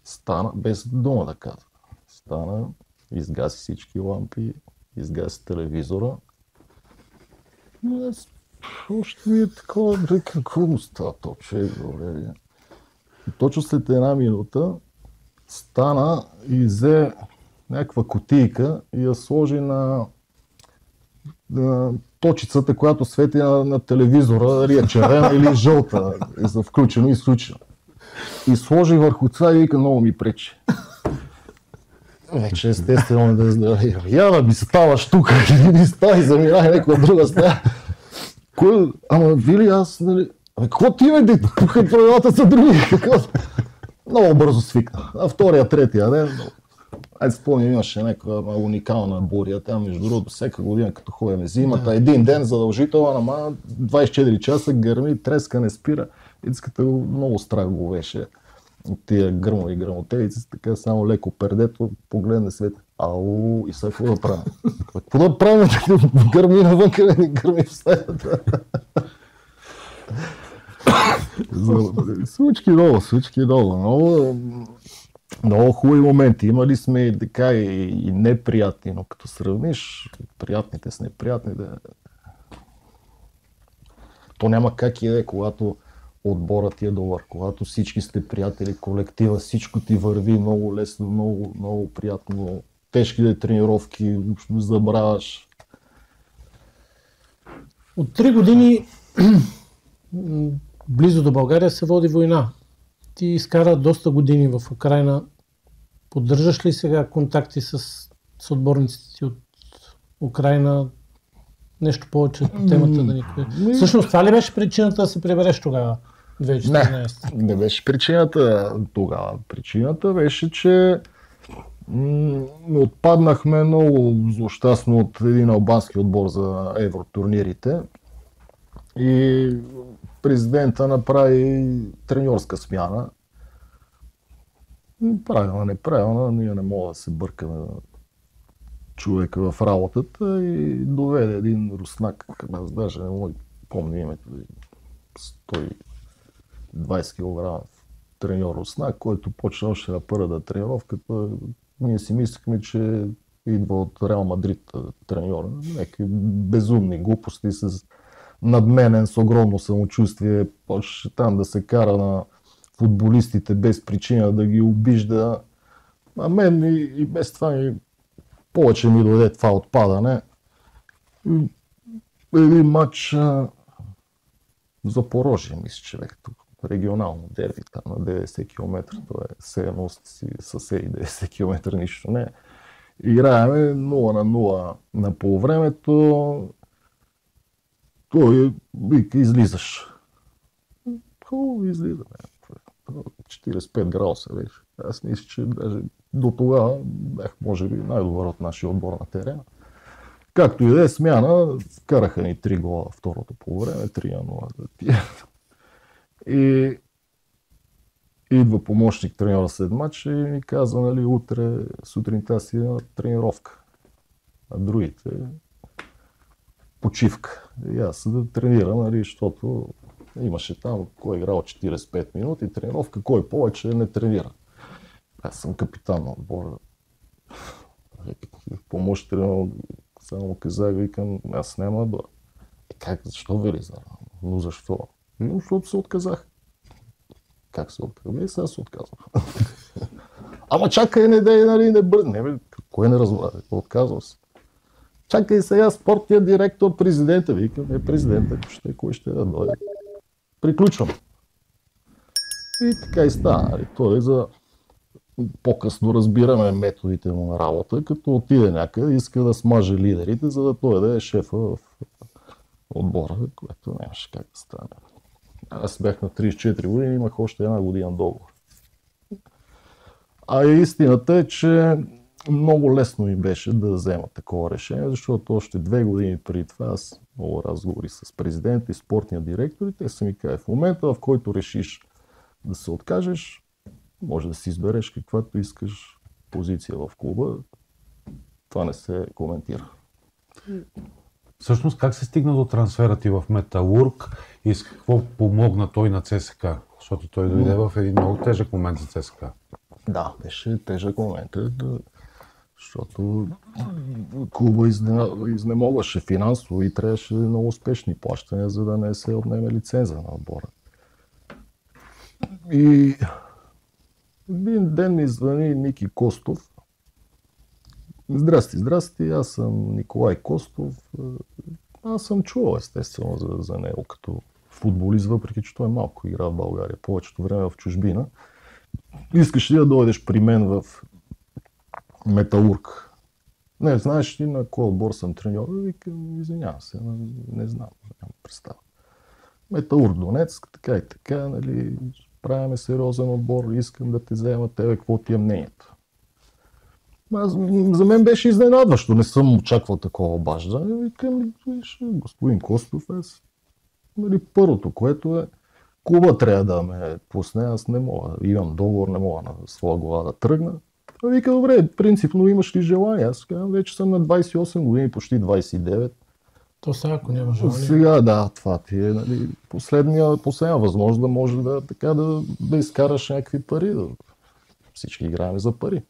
стана, без дума да казва. Стана, изгаси всички лампи, изгаси телевизора. Но аз още ми е такова, какво му става то, добре. И точно след една минута стана и взе някаква кутийка и я сложи на точицата, която свети на телевизора, дали е червена или жълта, за включено и изключено. И сложи върху това и вика, много ми пречи. Вече естествено да ми ставаш тук, или ми ставай, заминай някаква друга стая. Ама Вили, аз, нали, какво ти бе, тук правилата са други, много бързо свикна. А втория, третия ден, айде спомням, имаше някаква уникална буря. Там, между другото, всяка година, като ходим зимата, един ден задължително, ама 24 часа гърми, треска, не спира. Идската много страх го беше. Тия гръмови гръмотевици, така само леко пердето, погледне свет. Ау, и сега какво да правим? Какво да правим? Гърми навън, не гърми в стаята. Случки много. Много хубави моменти. Имали сме и така и неприятни, но като сравниш приятните с неприятните, то няма как и да е, когато отборът ти е добър, когато всички сте приятели, колектива, всичко ти върви много лесно, много приятно, тежки тренировки, забравяш. От 3 години близо до България се води война. Ти изкара доста години в Украйна. Поддържаш ли сега контакти с отборниците ти от Украйна? Нещо повече по темата да ни кажеш. Всъщност това ли беше причината да се прибереш тогава? 2014? Не беше причината тогава. Причината беше, че отпаднахме много злощастно от един албански отбор за евротурнирите и президента направи треньорска смяна. Правилна, неправилна, ние не мога да се бъркаме човека в работата и доведе един руснак, аз даже не мога да помня името, 120 кг треньор руснак, който почна още на първата тренировката. Ние си мислихме, че идва от Реал Мадрид треньора. Някакви безумни глупости с надменен, с огромно самочувствие, почне там да се кара на футболистите без причина, да ги обижда. А мен и без това повече ми дойде това отпадане. Един матч Запорожие, мисля, че тук регионално дерби, там на 90 км, това е все едно си съседи 90 км, нищо не. Играеме 0-0 на полувремето. Той вика, излизаш. Хубаво, излизаме. 45 градуса беше. Аз мисля, че даже до тогава бях, може би, най-добър от нашия отбор на терена. Както и да е смяна, вкараха ни 3 гола второто полувреме, 3-0. И идва помощник треньора след матч и ми казва, нали, утре сутринта си на тренировка. А другите почивка. И аз да тренирам, нали, защото имаше там, кой е играл 45 минути, тренировка, кой повече не тренира. Аз съм капитан на отбора. Помощник треньор, само казах, викам, аз няма да... Как, защо вилиза? Но защо? Но защото се отказах. Как се отказах? Сега се отказвам. Ама чакай, не дай, нали, не бързи. Не бе, кой не разбра? Отказвам се. Чакай сега спортният директор, президента. Викам, президента, кой ще да дойде. Приключвам. И така и стана. Нали. Той за по-късно разбираме методите му на работа, като отиде някъде, иска да смаже лидерите, за да той да е шефа в отбора, което нямаше как да стане. Аз бях на 34 години и имах още една година договор. А истината е, че много лесно ми беше да взема такова решение, защото още 2 години преди това аз много разговори с президента и спортния директор и те са ми казали, в момента, в който решиш да се откажеш, може да си избереш каквато искаш позиция в клуба. Това не се коментира. Всъщност как се стигна до трансфера ти в Металург и с какво помогна той на ЦСКА? Защото той дойде в един много тежък момент за ЦСКА. Да, беше тежък момент, защото клуба изнемогваше финансово и трябваше много успешни плащания, за да не се отнеме лиценза на отбора. И един ден ми звъни Ники Костов. Здрасти, аз съм Николай Костов. Аз съм чувал естествено за него като футболист, въпреки че той малко игра в България, повечето време в чужбина. Искаш ли да дойдеш при мен в Металург? Не, знаеш ли на кой отбор съм треньор? Викам, извинявам се, не знам, нямам представа. Металург Донецк, така и така, нали, правиме сериозен отбор, искам да те взема тебе, какво ти е мнението? За мен беше изненадващо, не съм очаквал такова обаждане. Викам, господин Костов, нали, първото, което е, клуба трябва да ме пусне, аз не мога, имам договор, не мога на своя глава да тръгна. Вика, добре, принципно имаш ли желание? Аз казвам, вече съм на 28 години, почти 29. То сега, ако няма желание. Сега, да, това ти е нали, последния възможност да може да изкараш някакви пари. Всички играем за пари.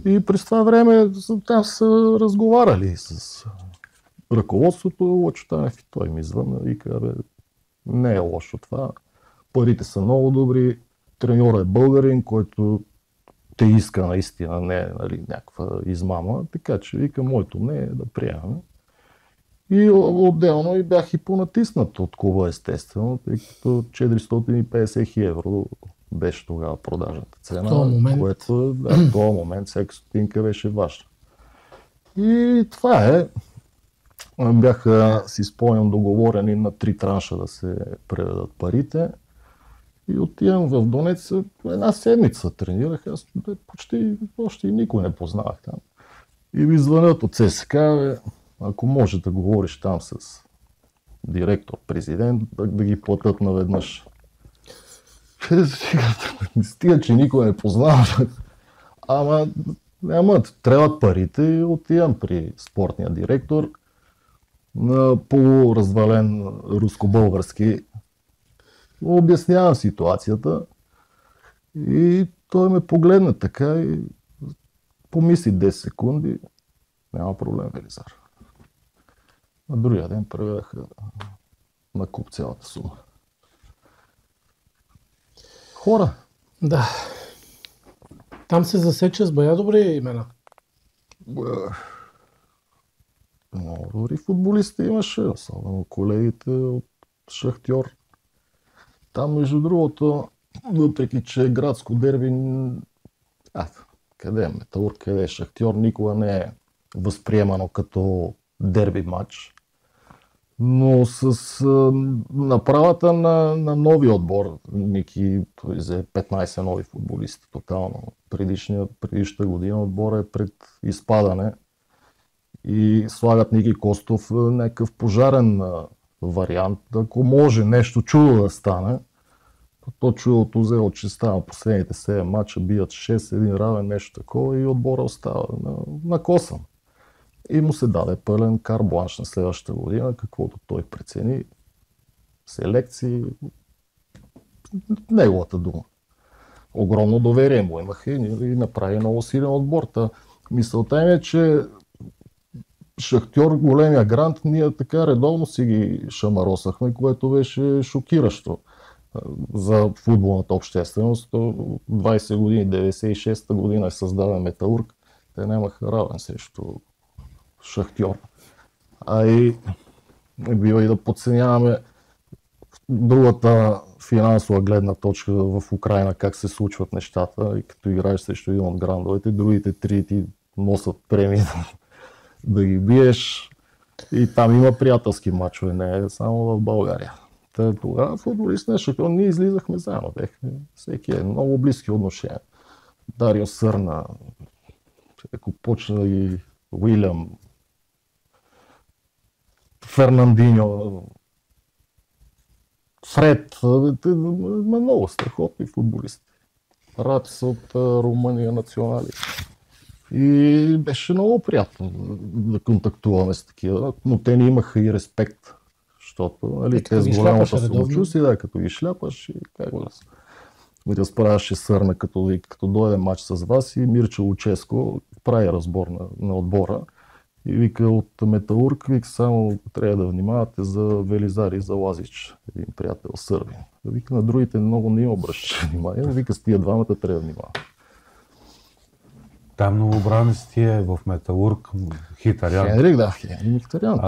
И през това време там са разговаряли с ръководството, Лъчо Танев и той ми звънна и каза, не е лошо това, парите са много добри, треньорът е българин, който те иска наистина, не е нали, някаква измама, така че вика, моето мнение е да приемаме. И отделно и бях и понатиснат от клуба, естествено, тъй като 450 евро беше тогава продажната цена, което в този момент всеки стотинка беше важна. И това е. Бяха, си спомням, договорени на 3 транша да се преведат парите. И отивам в Донец, една седмица тренирах, аз почти още и никой не познавах там. И ми звънят от ЦСКА, ако може да говориш там с директор, президент, да ги платят наведнъж. Стига, че никой не познава. Ама, трябват парите и отивам при спортния директор на полуразвален руско-български. Обяснявам ситуацията и той ме погледна така и помисли 10 секунди. Няма проблем, Велизар. На другия ден преведаха на куп цялата сума. Хора. Да. Там се засече с бая добри имена. Много добри футболисти имаше, особено колегите от Шахтьор. Там, между другото, въпреки че е градско дерби, къде е Металург, къде е Шахтьор, никога не е възприемано като дерби матч. Но с направата на нови отбор, Ники взе 15 нови футболисти тотално. Предишната година отбора е пред изпадане и слагат Ники Костов някакъв пожарен вариант. Ако може нещо чудо да стане, то чудото взе от честа на последните 7 мача, бият 6, един равен, нещо такова и отбора остава на косан. И му се даде пълен карбланш на следващата година, каквото той прецени. Селекции, неговата дума. Огромно доверие му имаха и направи много силен отбор. Мисълта им е, че Шахтьор, големия грант, ние така редовно си ги шамаросахме, което беше шокиращо за футболната общественост. 20 години, 96-та година е създаден Металург. Те нямаха равен срещу Шахтьор. А и бива и да подценяваме другата финансова гледна точка в Украйна, как се случват нещата и като играеш срещу един от грандовете, другите три ти носят премии да ги биеш и там има приятелски мачове, не е само в България. Тогава футболист не шампион, ние излизахме заедно, всеки е много близки отношения. Дарио Сърна, ако почна и Уилям, Фернандиньо, Фред, много страхотни футболисти. Раци от Румъния национали. И беше много приятно да контактуваме с такива, но те не имаха и респект, защото нали, те с голямата самочувствие, да, като ги шляпаш и как го разправяше Сърна, като дойде матч с вас и Мирча Луческо прави разбор на отбора. И вика от Металург, вика само трябва да внимавате за Велизар и за Лазич, един приятел сърбин. Вика на другите много не им обръща внимание, но вика с тия двамата трябва да внимава. Там новобранец ти е в Металург, Хитарян. Хенрик, да, Хенрик Хитарян.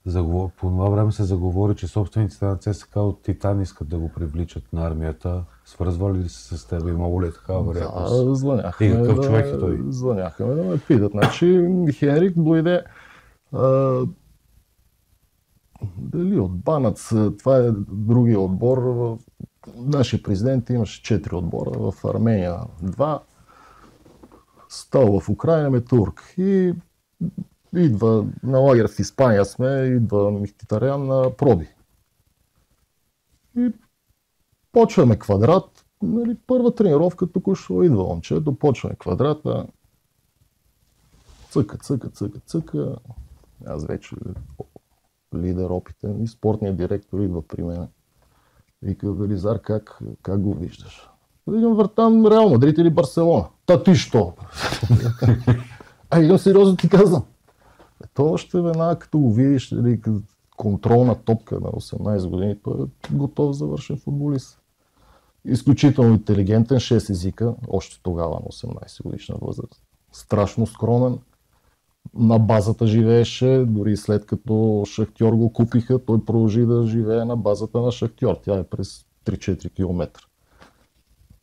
По това време се заговори, че собствениците на ЦСКА от Титан искат да го привличат на армията. Свързвали ли се с теб? Имало ли е такава вероятност? Да, звъняха. И какъв човек е той? Звъняха да ме питат. Значи Хенрик дойде дали от Банац, това е другия отбор. Нашия президент имаше 4 отбора, в Армения 2, стал в Украйна Металург. И идва на лагер в Испания сме, идва Михтитарян на проби. И почваме квадрат. Нали, първа тренировка току-що идва момчето, почваме квадрата. Цъка. Аз вече лидер опитен и спортният директор идва при мен. Вика, Велизар, как го виждаш? Видим въртам Реал Мадрид или Барселона. Та ти що? Идем сериозно ти казвам. То още веднага като го видиш, контролна топка на 18 години, той е готов завършен футболист. Изключително интелигентен, 6 езика, още тогава на 18 годишна възраст. Страшно скромен. На базата живееше, дори след като Шахтьор го купиха, той продължи да живее на базата на Шахтьор. Тя е през 3-4 км.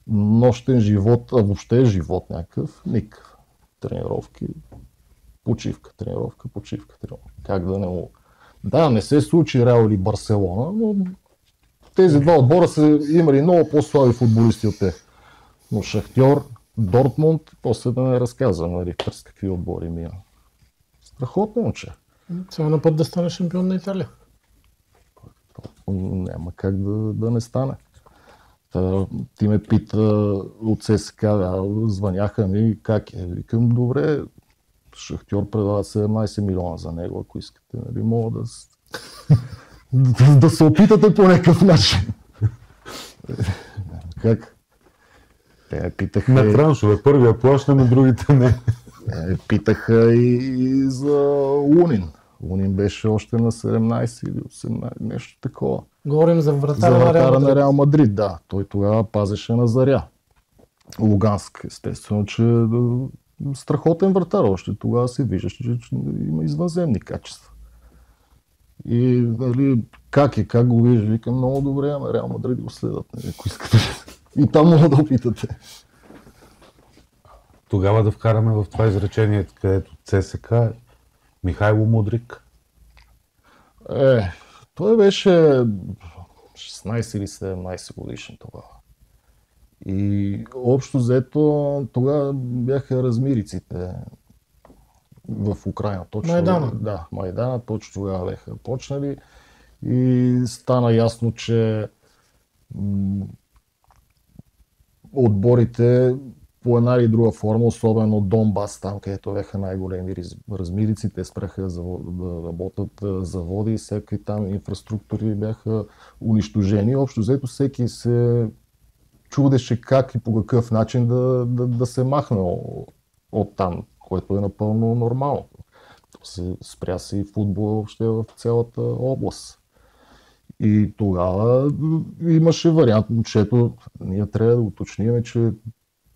Нощен живот, а въобще живот някакъв, никакъв. Тренировки, почивка. Как да не му... Да, не се случи Реал или Барселона, но тези два отбора са имали много по-слаби футболисти от те. Но Шахтьор, Дортмунд, после да не разказвам, нали, през какви отбори мина. Страхотно момче. Сега на път да стане шампион на Италия. Няма как да не стане. Ти ме пита от ССКА, звъняха ми, как е. Викам, добре, Шахтьор предава 17 милиона за него, ако искате, нали, мога да се опитате по някакъв начин. Как? Те ме питаха... На траншове, първия плаща, на другите не. Питаха и за Лунин. Лунин беше още на 17 или 18, нещо такова. Говорим за вратара на Реал Мадрид, да. Той тогава пазеше на Заря. Луганск, естествено, че страхотен вратар. Още тогава се виждаш, че има извънземни качества. И нали, как го виждаш? Викам, много добре, ама Реал Мадрид го следват, ако искате. И там мога да опитате. Тогава да вкараме в това изречение, където ЦСКА, Михайло Мудрик. Той беше 16 или 17 годишен тогава. И общо взето тогава бяха размириците в Украйна. Точно, Майдана. Да, Майдана, точно тогава бяха почнали и стана ясно, че отборите по една или друга форма, особено Донбас, там където бяха най-големи размирици, те спряха да работят заводи и всеки там инфраструктури бяха унищожени. Общо взето всеки се чудеше как и по какъв начин да се махне от там, което е напълно нормално. Спря се и футбол въобще в цялата област. И тогава имаше вариант, чето ние трябва да уточним, че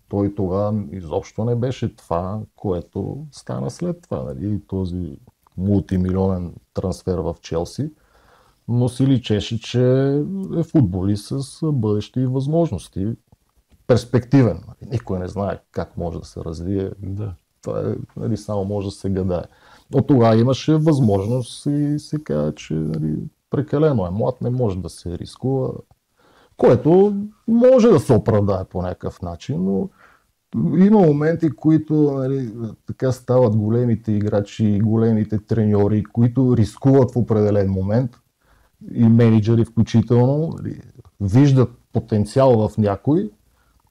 той тогава изобщо не беше това, което стана след това. Нали? Този мултимилионен трансфер в Челси. но си личеше, че е футболист с бъдещи възможности. Перспективен. Никой не знае как може да се развие. Да. Това е, нали, само може да се гадае. Но тогава имаше възможност и се каза, че нали, прекалено е млад, не може да се рискува. Което може да се оправдае по някакъв начин, но има моменти, които нали, така стават големите играчи, големите треньори, които рискуват в определен момент и менеджери включително, нали, виждат потенциал в някой,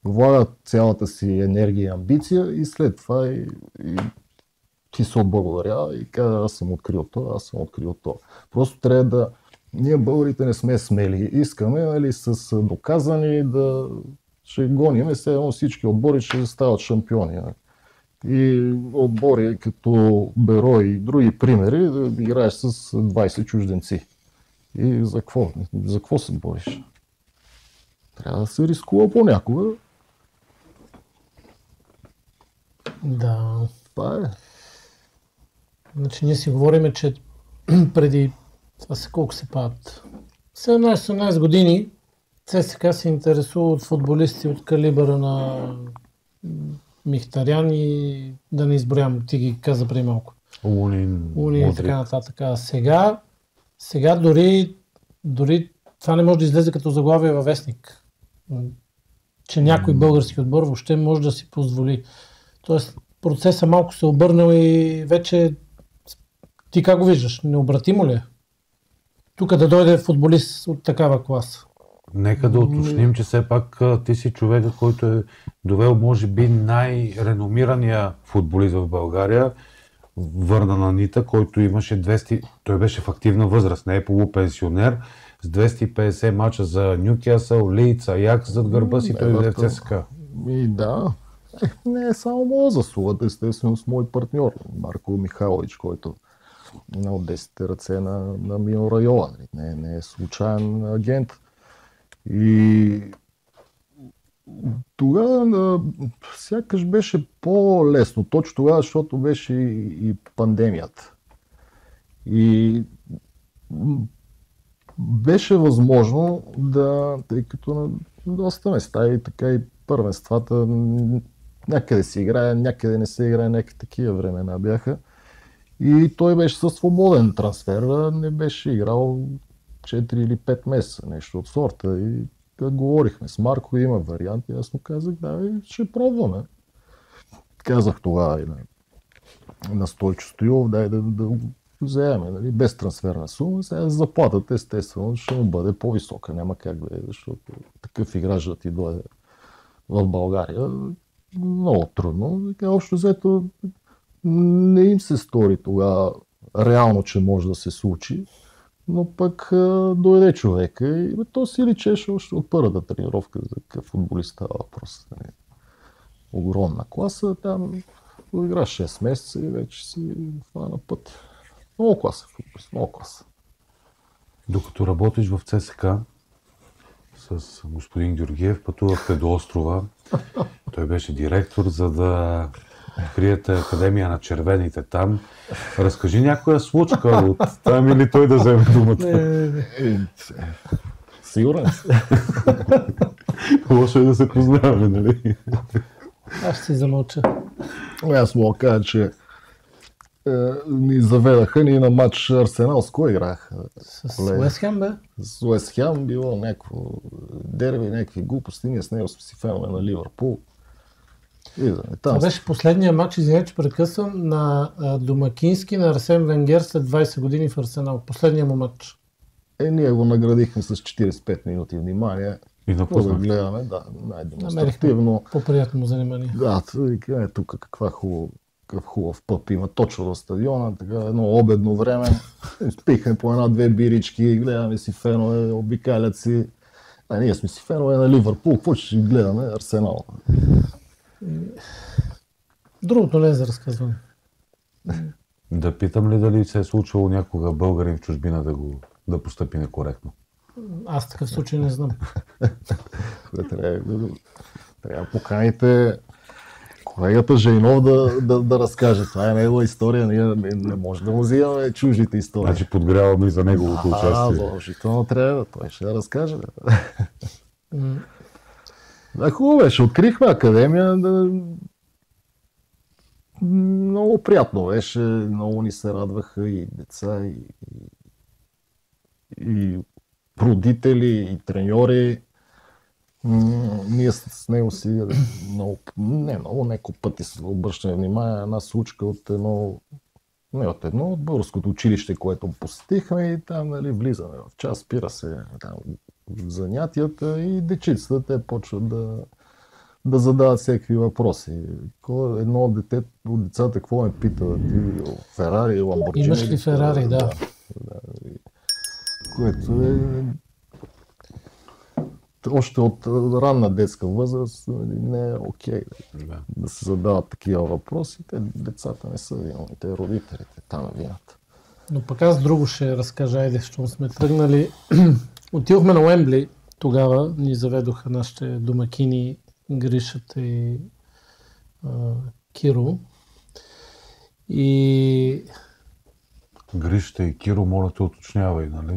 влагат цялата си енергия и амбиция и след това и ти се отблагодарява и казва, аз съм открил това. Просто трябва да... Ние българите не сме смели. Искаме нали, с доказани да ще гоним. Сега всички отбори ще стават шампиони. И отбори като Беро и други примери да играеш с 20 чужденци. И за какво? За какво се бориш? Трябва да се рискува понякога. Да. Това е. Значи ние си говорим, че преди, това са колко се падат, 17-18 години ЦСКА се интересува от футболисти от калибъра на Михтарян и да не изброявам, ти ги каза преди малко. Лунин и така нататък. Сега дори това не може да излезе като заглавие във вестник. Че някой български отбор въобще може да си позволи. Тоест процесът малко се обърнал и вече ти как го виждаш? Необратимо ли е? Тук да дойде футболист от такава класа. Нека да уточним, че все пак ти си човека, който е довел може би най-реномирания футболист в България, Върна на Нита, който имаше 200, той беше в активна възраст, не е полупенсионер, с 250 мача за Нюкасъл, Лийдс, Аякс зад гърба си, той взе в ЦСКА. И да, не е само моя заслуга, естествено с мой партньор, Марко Михайлович, който е от 10 ръце на Мино Райола, не е случайен агент. И тогава сякаш беше по-лесно, точно тогава, защото беше и пандемията. И беше възможно да, тъй като на доста места и така и първенствата, някъде се играе, някъде не се играе, някакви такива времена бяха. И той беше със свободен трансфер, не беше играл 4 или 5 месеца, нещо от сорта. И говорихме с Марко, има варианти, аз му казах, да, ще пробваме. Казах тогава и на Стойчо Стоилов, дай да го вземем, нали, без трансферна сума. Сега заплатата естествено ще му бъде по-висока, няма как да е, защото такъв играч да ти дойде в България много трудно. Така, общо взето не им се стори тогава реално, че може да се случи. Но пък дойде човека и то си личеше още от първата тренировка за какъв футболист става въпрос. Огромна класа, там игра 6 месеца и вече си хвана път. Много класа футболист, много класа. Докато работиш в ЦСКА с господин Георгиев, пътувахте до острова. Той беше директор, за да откриете Академия на червените там. Разкажи някоя случка от там или той да вземе думата. Сигурен си. Лошо е да се познаваме, нали? Аз ще си замълча. Аз мога да кажа, че ни заведаха ни на матч Арсенал. С кой играх? С Уест Хем, бе? С Уест Хем било някакво дерби, някакви глупости. Ние с него сме си фенове на Ливърпул. Това беше последния матч, извиня, че прекъсвам, на домакински на Арсен Венгер след 20 години в Арсенал. Последния му матч. Ние го наградихме с 45 минути внимание. И да гледаме, да, най-демонстративно. По-приятно занимание. Да, тук какъв хубав пъп има точно до стадиона, така едно обедно време. Спихме по една-две бирички, гледаме си фенове, обикалят си. Ние сме си фенове на Ливърпул, какво ще гледаме? Арсенал. Другото не е за разказване. Да питам ли дали се е случвало някога българин в чужбина да постъпи некоректно? Аз такъв случай не знам. Трябва да поканите колегата Жейнов да разкаже. Това е негова история. Ние не може да му взимаме чуждите истории. Значи подгряваме и за неговото участие. Задължително трябва. Той ще да разкаже. Да, хубаво беше. Открихме академия. Много приятно беше. Много ни се радваха и деца, и родители, и треньори. Ние с него си няколко пъти се обръщаме внимание. Една случка от от българското училище, което посетихме, и там влизаме в час, спира се там занятията и дечицата те почват да задават всякакви въпроси. Едно от децата какво ме пита? Ти Ферари, Ламборджини? Имаш ли Ферари, да. Което е още от ранна детска възраст не е окей да се задават такива въпроси. Децата не са виновните, родителите там е вината. Но пък аз друго ще разкажа, айде, защото сме тръгнали. Отидохме на Уембли, тогава ни заведоха нашите домакини Гришата и Киро. И... Гришата и Киро, моля те уточнявай, нали?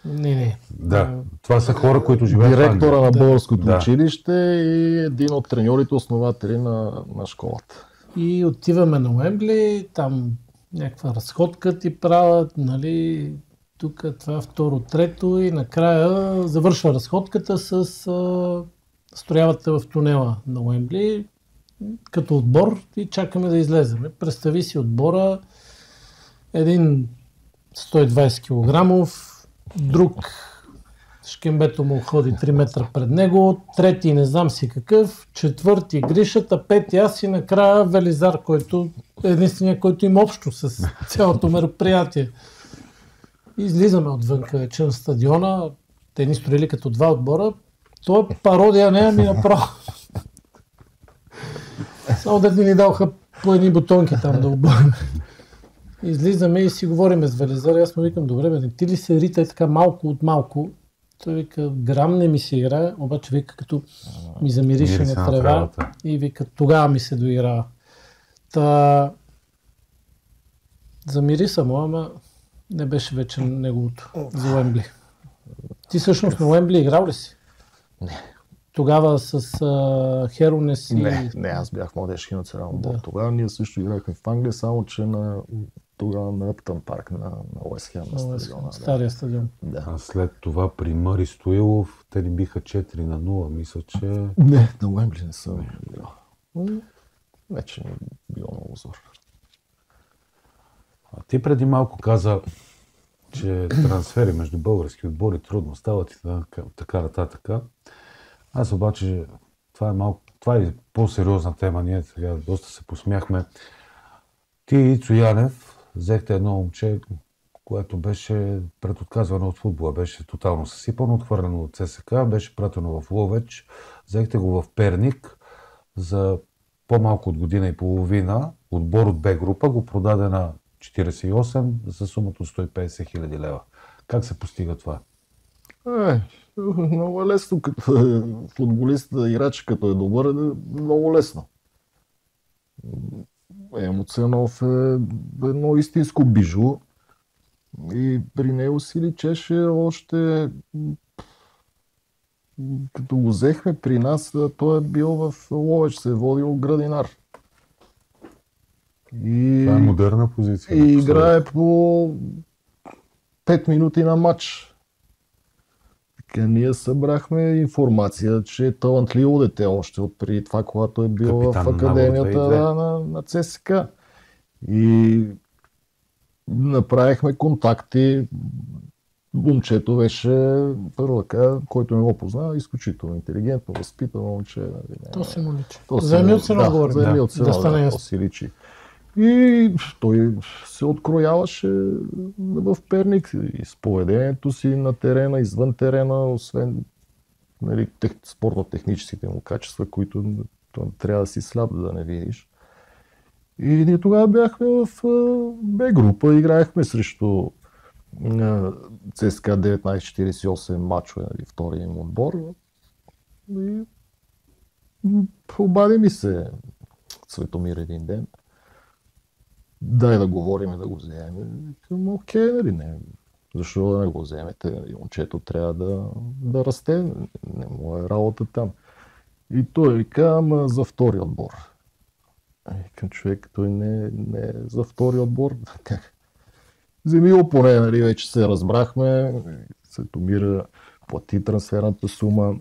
Не. Да, това са хора, които живеят в Англия. Директора на българското училище и един от треньорите, основатели на школата. И отиваме на Уембли, там някаква разходка ти правят, нали, тук това второ, трето и накрая завършва разходката с строявате в тунела на Уембли като отбор и чакаме да излеземе. Представи си отбора, един 120 кг, друг шкембето му ходи 3 метра пред него, трети не знам си какъв, четвърти Гришата, пети аз и накрая Велизар, който е единствения, който има общо с цялото мероприятие. Излизаме отвънка вече на стадиона, те ни строили като два отбора, това пародия не е ми направо. Само да ни даваха по едни бутонки там да обърнем. Излизаме и си говориме с Велизар. Аз му викам, добре, бе, ти ли се рита така малко от малко? Той вика, грам не ми се играе, обаче вика, като ми замирише на трева и вика, тогава ми се доиграва. Замириса му, ама не беше вече неговото за Уембли. Ти всъщност на Уембли играл ли си? Не. Тогава с Херонес и... Не, аз бях младежки национален отбор. Тогава ние също играхме в Англия, само че тогава на Ептън парк на Уест Хем на стадиона. Стария стадион. Да. А след това при Мъри Стоилов те ни биха 4-0, мисля, че... Не, на Уембли не съм играл. Вече не било много зор. А ти преди малко каза, че трансфери между български отбори трудно стават и така нататък. Аз обаче, това е по-сериозна тема, ние сега доста се посмяхме. Ти и Ицо Янев взехте едно момче, което беше предотказвано от футбола, беше тотално съсипано, отхвърлено от ЦСКА, беше пратено в Ловеч, взехте го в Перник за по-малко от година и половина, отбор от Б група, го продаде на 48 за сумата от 150 хиляди лева. Как се постига това? Много лесно, като футболист, играч като е добър, е много лесно. Емоционов е едно истинско бижу и при него си личеше още като го взехме при нас, той е бил в Ловеч, се е водил градинар. Това е модерна позиция. И играе по 5 минути на матч. Така ние събрахме информация, че е талантливо дете още от преди това, когато е бил в академията на ЦСКА. И направихме контакти. Момчето беше, първо така, който не го познава, изключително интелигентно, възпитано момче. То си му личи. За Емилци не говорим. За Емилци, да, си личи. И той се открояваше в Перник и с поведението си на терена, извън терена, освен спортно-техническите му качества, които трябва да си сляп да не видиш. И ние тогава бяхме в Б група, играехме срещу ЦСКА 1948 мачове, втория им отбор. И обади ми се Светомир един ден. Дай да говорим и да го вземем. Окей, нали, не. Защо да не го вземете? Момчето трябва да расте. Не му е работа там. И той вика, за втори отбор. Към човек, той не е за втори отбор. Вземи го поне, нали, вече се разбрахме. Светомира плати трансферната сума,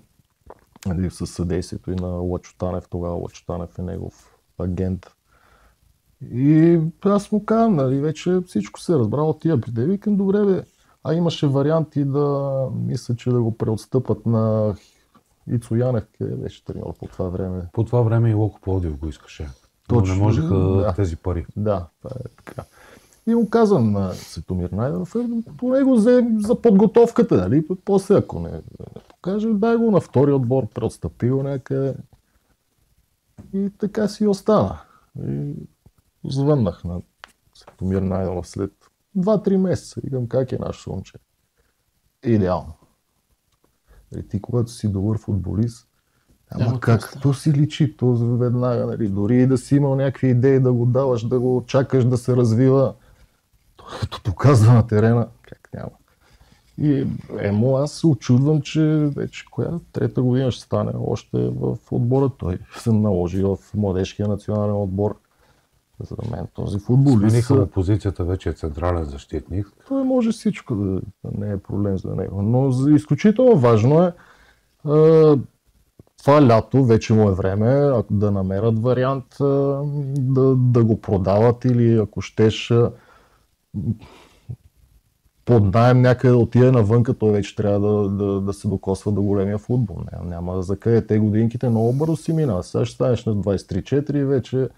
нали, със съдействието и на Лъчо Танев. Тогава Лъчо Танев е негов агент. И аз му казвам, нали, вече всичко се е разбрало, тия при те. Викам, добре бе. А имаше варианти да, мисля, че да го преотстъпат на Ицо Янев, къде беше треньор по това време. По това време и Локо Пловдив го искаше. Точно, не можеха да дадат тези пари. Да, това е така. И му казвам на Светомир Найденов, поне го взе за подготовката, нали? После, ако не покаже, дай го на втори отбор, преотстъпи го някъде. И така си остана. И звъннах на Светомир Найденов след 2-3 месеца. Викам, как е нашето момче? Идеално. И ти, когато си добър футболист, ама как? То си личи, то веднага, нали? Дори и да си имал някакви идеи да го даваш, да го чакаш да се развива, то показва на терена, как няма. И аз се очудвам, че вече трета година ще стане още в отбора. Той се наложи в младежкия национален отбор. За мен този футболист... Смениха му позицията, вече е централен защитник. Той може всичко да не е проблем за него. Но изключително важно е това лято, вече му е време да намерят вариант да го продават или ако щеш под наем някъде отиде навънка, той вече трябва да се докосва до големия футбол. Няма за къде. Те годинките много бързо си минава. Сега ще станеш на 23-4 и вече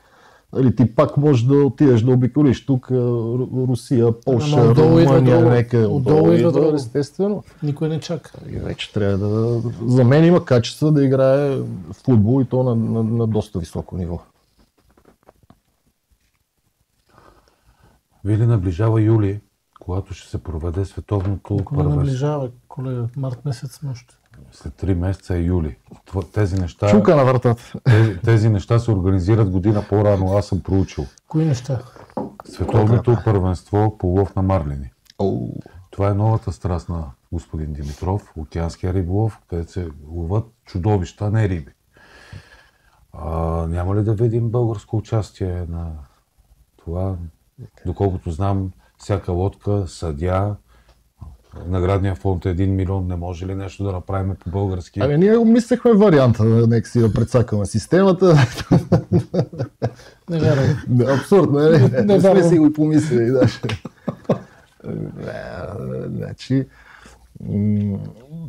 ти пак можеш да отидеш да обиколиш тук Русия, Полша, Румъния, нека отдолу идва, естествено. Никой не чака. И вече трябва да... За мен има качество да играе в футбол и то на доста високо ниво. Вили, наближава юли, когато ще се проведе световното първенство. Наближава, колега, март месец още. След 3 месеца е юли. Тези неща... Чука на вратата. Тези неща се организират година по-рано, аз съм проучил. Кои неща? Световното първенство по лов на марлини. Това е новата страст на господин Димитров, океанския риболов, където се ловат чудовища, не риби. Няма ли да видим българско участие на това? Доколкото знам, всяка лодка, съдия, наградния фонд е 1 милион, не може ли нещо да направим по български? Ние обмислихме варианта, нека си да прецакаме системата. Не вярвам. Абсурдно, не сме си го помислили. Значи,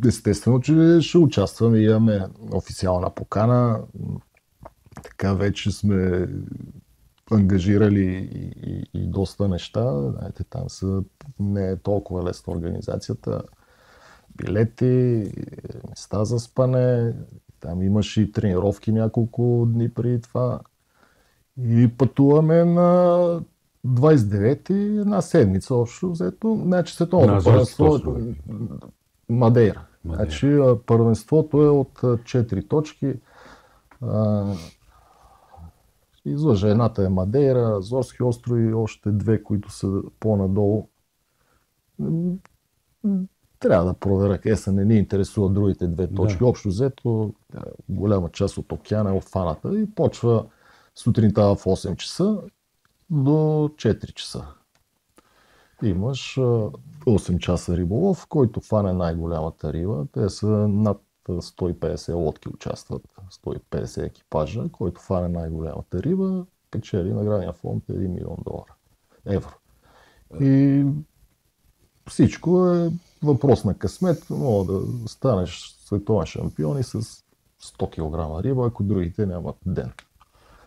естествено, че ще участваме, имаме официална покана, така вече сме ангажирали и доста неща. Знаете, там не е толкова лесна организацията. Билети, места за спане, там имаше и тренировки няколко дни преди това. И пътуваме на 29-ти, една седмица общо взето. Значи световното първенство Мадейра. Значи първенството е от 4 точки. Излъжа, едната е Мадейра, Азорски острови и още 2, които са по-надолу. Трябва да проверя, не ни интересуват другите 2 точки. Да. Общо взето, голяма част от океана е обхваната и почва сутринта в 8 часа до 4 часа. Имаш 8 часа риболов, който фане най-голямата риба. Те са над 150 лодки участват, 150 екипажа, който фане най-голямата риба, печели наградния фонд $1 милион евро. И всичко е въпрос на късмет. Мога да станеш световен шампион и с 100 кг риба, ако другите нямат ден.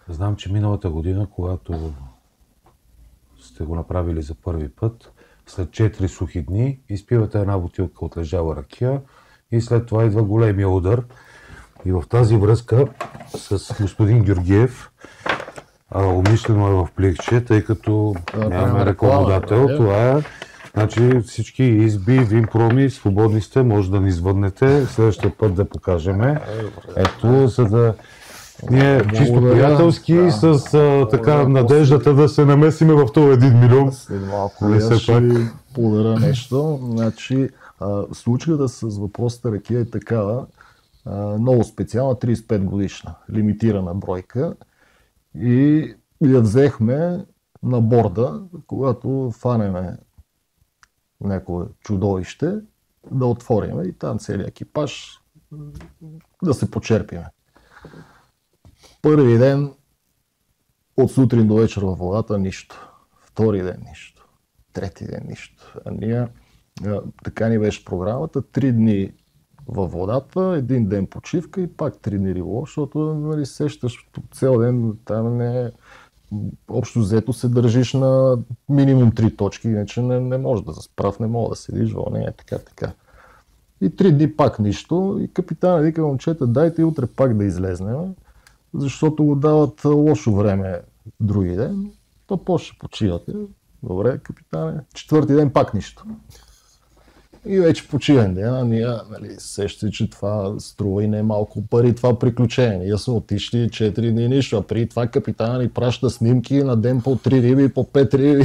Знам, че миналата година, когато сте го направили за първи път, след 4 сухи дни изпивате една бутилка от лежала ракия и след това идва големия удар. И в тази връзка с господин Георгиев, умишлено е в пликче, тъй като нямаме рекламодател. Това е. Значи всички изби, Винпроми, свободни сте, може да ни звъннете, следващия път да покажем. Ето, за да Ние чисто Благодаря. приятелски, Да. с така Благодаря. надеждата да се намесиме в този 1 милион. След малко Нали, аз все ще пак. ви подаря нещо. Значи, случката с въпросната ракия е такава. Много специална, 35 годишна, лимитирана бройка. И я взехме на борда, когато фанеме някое чудовище, да отвориме и там целият екипаж да се почерпиме. Първи ден от сутрин до вечер във водата нищо. Втори ден нищо. Трети ден нищо. А ние, така ни беше програмата, 3 дни във водата, 1 ден почивка и пак 3 дни риболов, защото нали, сещаш цял ден, там не общо взето се държиш на минимум 3 точки, иначе не може да засправ, не мога да седиш вълнение, така. И 3 дни пак нищо и капитана вика, момчета, дайте утре пак да излезнем, защото го дават лошо време други ден, то по-ще почивате. Добре, капитане. 4-ти ден пак нищо. И вече почивен ден, а ние сещате, че това струва и не малко пари, това приключение. Ние сме отишли 4 дни нищо, а преди това капитана ни праща снимки на ден по 3 риби, по 5 риби.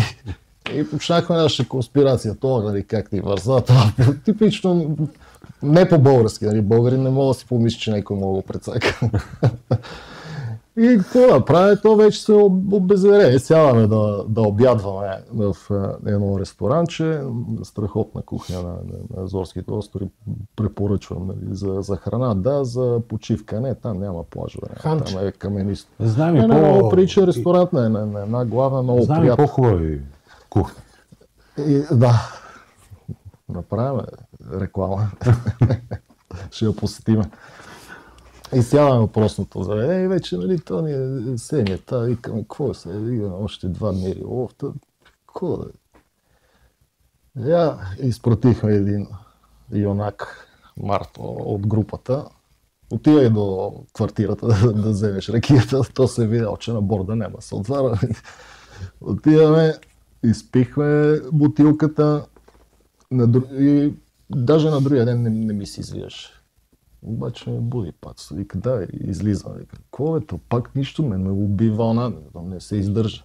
И почнахме нашата конспирация. Това, нали, как ни върза, това типично не по-български. Нали, българи не мога да си помисли, че някой мога да прецака. И какво да прави, то вече се обезвере. Сядаме да обядваме в едно ресторанче, страхотна кухня на Азорските острови, препоръчвам нали, за храна, да, за почивка. Не, там няма плажове, там е каменисто. Знам и много прилича ресторант на една главна, много знам приятна. и по-хубави кухни. Да, направим реклама. Ще я посетиме. И сядаме въпросното заведение и вече, нали, то ни е сенята, викаме, какво се, викаме още 2 дни риболов, какво да е? Я изпратихме един юнак Марто от групата, отивай до квартирата да вземеш ракията, то се е видял, че на борда няма се отваря. Отиваме, изпихме бутилката и даже на другия ден не ми се извиваше. Обаче ме буди пак. Вика, да, излизам. Вика, какво е то? Пак нищо, ме уби вълна, не се издържа.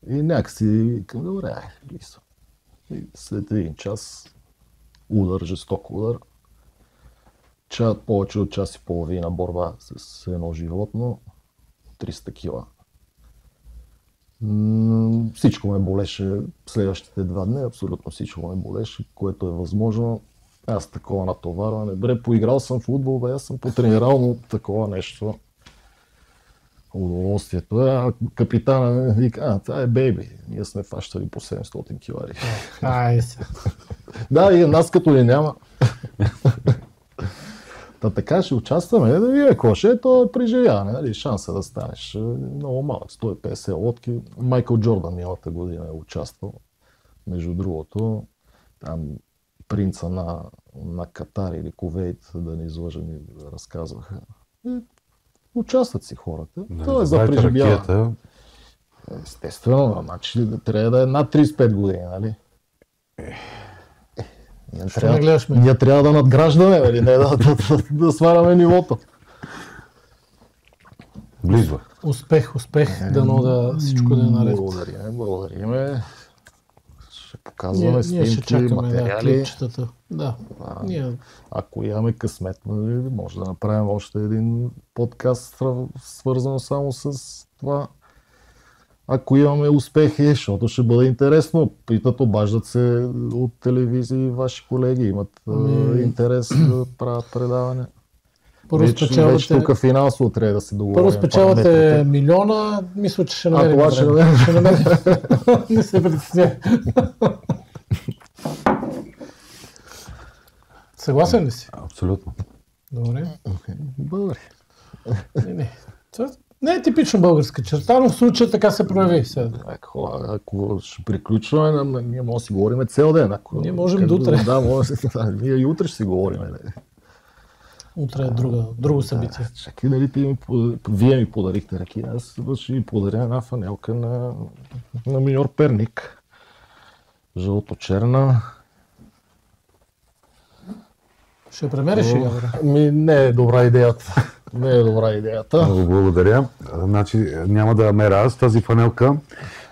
И някакси викам, добре, влизам. И след 1 час удар, жесток удар. Повече от час и половина борба с едно животно, 300 кила. Всичко ме болеше следващите 2 дни, абсолютно всичко ме болеше, което е възможно. Аз такова натоварване. Бре, поиграл съм в футбол, бе, аз съм потренирал, но такова нещо. Удоволствието е. А капитана вика, това е бейби. Ние сме фащали по 700 килари. Да, и нас като ли няма. Така ще участваме, да видим какво ще е, то е преживяване, нали? Шанса да станеш много малък, 150 лодки. Майкъл Джордан миналата година е участвал, между другото, там принца на Катар или Кувейт, да не излъжа, ми разказваха. И участват си хората. То е за преживяване. Естествено, значи трябва да е над 35 години, нали? Ние трябва да надграждаме, нали? Не да сваляме нивото. Близва. Успех, дано да всичко да е наред. Благодариме. Ще показваме снимки, материали. Да. Ако имаме късмет, може да направим още един подкаст, свързан само с това. Ако имаме успехи, защото ще бъде интересно. Питат, обаждат се от телевизии ваши колеги, имат интерес да правят предаване. Вече тук финансово трябва да се договорим. Първо спечелвате милиона, мисля, че ще намерим време. Ще намерим. Не се притесня. Съгласен ли си? Абсолютно. Добре. Благодаря. Не е типично българска черта, но в случая така се прояви. Ако ще приключваме, ние можем да си говорим цял ден. Ние можем до утре. Ние и утре ще си говорим. Утре е друго събитие. Чакай, нали вие ми подарихте ракия, аз ще ви подаря една фанелка на Миньор Перник. Жълто-черна. Ще премериш ли, Габре? Не е добра идеята. Не е добра идеята. Много благодаря. Значи, няма да мера аз. Тази фанелка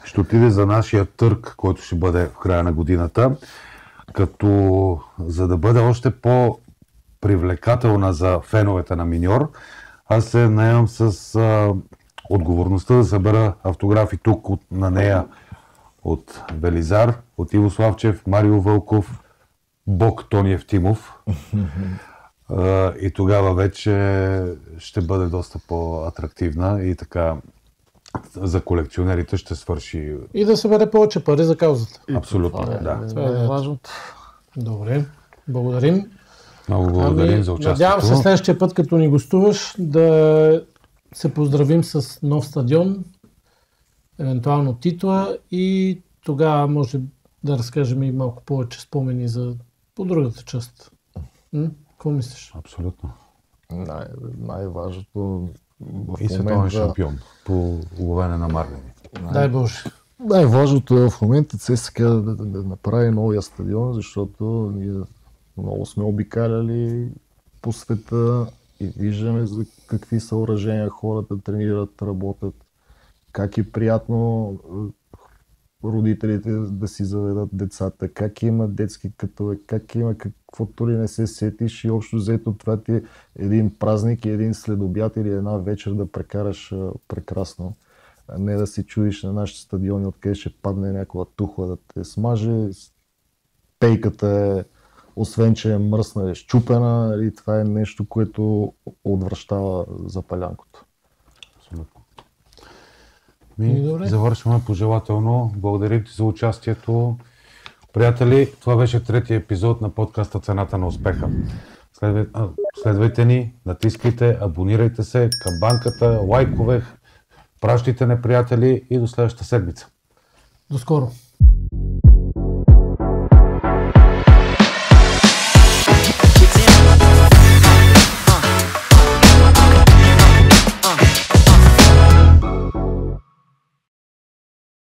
ще отиде за нашия търг, който ще бъде в края на годината, като за да бъде още по-привлекателна за феновете на Миньор, аз се наемам с отговорността да събера автографи тук на нея от Велизар, от Иво Славчев, Марио Вълков, Бог Тони Евтимов. И тогава вече ще бъде доста по-атрактивна и така за колекционерите ще свърши. И да събере повече пари за каузата. Абсолютно, да. Това е важното. Добре, благодарим. Много благодарим за участието. Надявам се следващия път, като ни гостуваш, да се поздравим с нов стадион, евентуално титла и тогава може да разкажем и малко повече спомени за по другата част. Какво мислиш? Абсолютно. Най-важното и световен шампион по ловене на марлени. Дай Боже. Най-важното е в момента ЦСКА да направи новия стадион, защото ние много сме обикаляли по света и виждаме за какви съоръжения хората тренират, работят, как е приятно родителите да си заведат децата, как има детски катове, как има каквото ли не се сетиш и общо взето това ти е един празник и един следобед или една вечер да прекараш прекрасно. А не да се чудиш на нашите стадиони, откъде ще падне някаква тухла да те смаже. Пейката е, освен че е мръсна, е счупена и това е нещо, което отвръщава запалянкото. Абсолютно. Завършваме пожелателно. Благодарим ти за участието. Приятели, това беше третия епизод на подкаста Цената на успеха. Следвайте ни, натискайте, абонирайте се, камбанката, лайкове, пращайте неприятели и до следващата седмица. До скоро!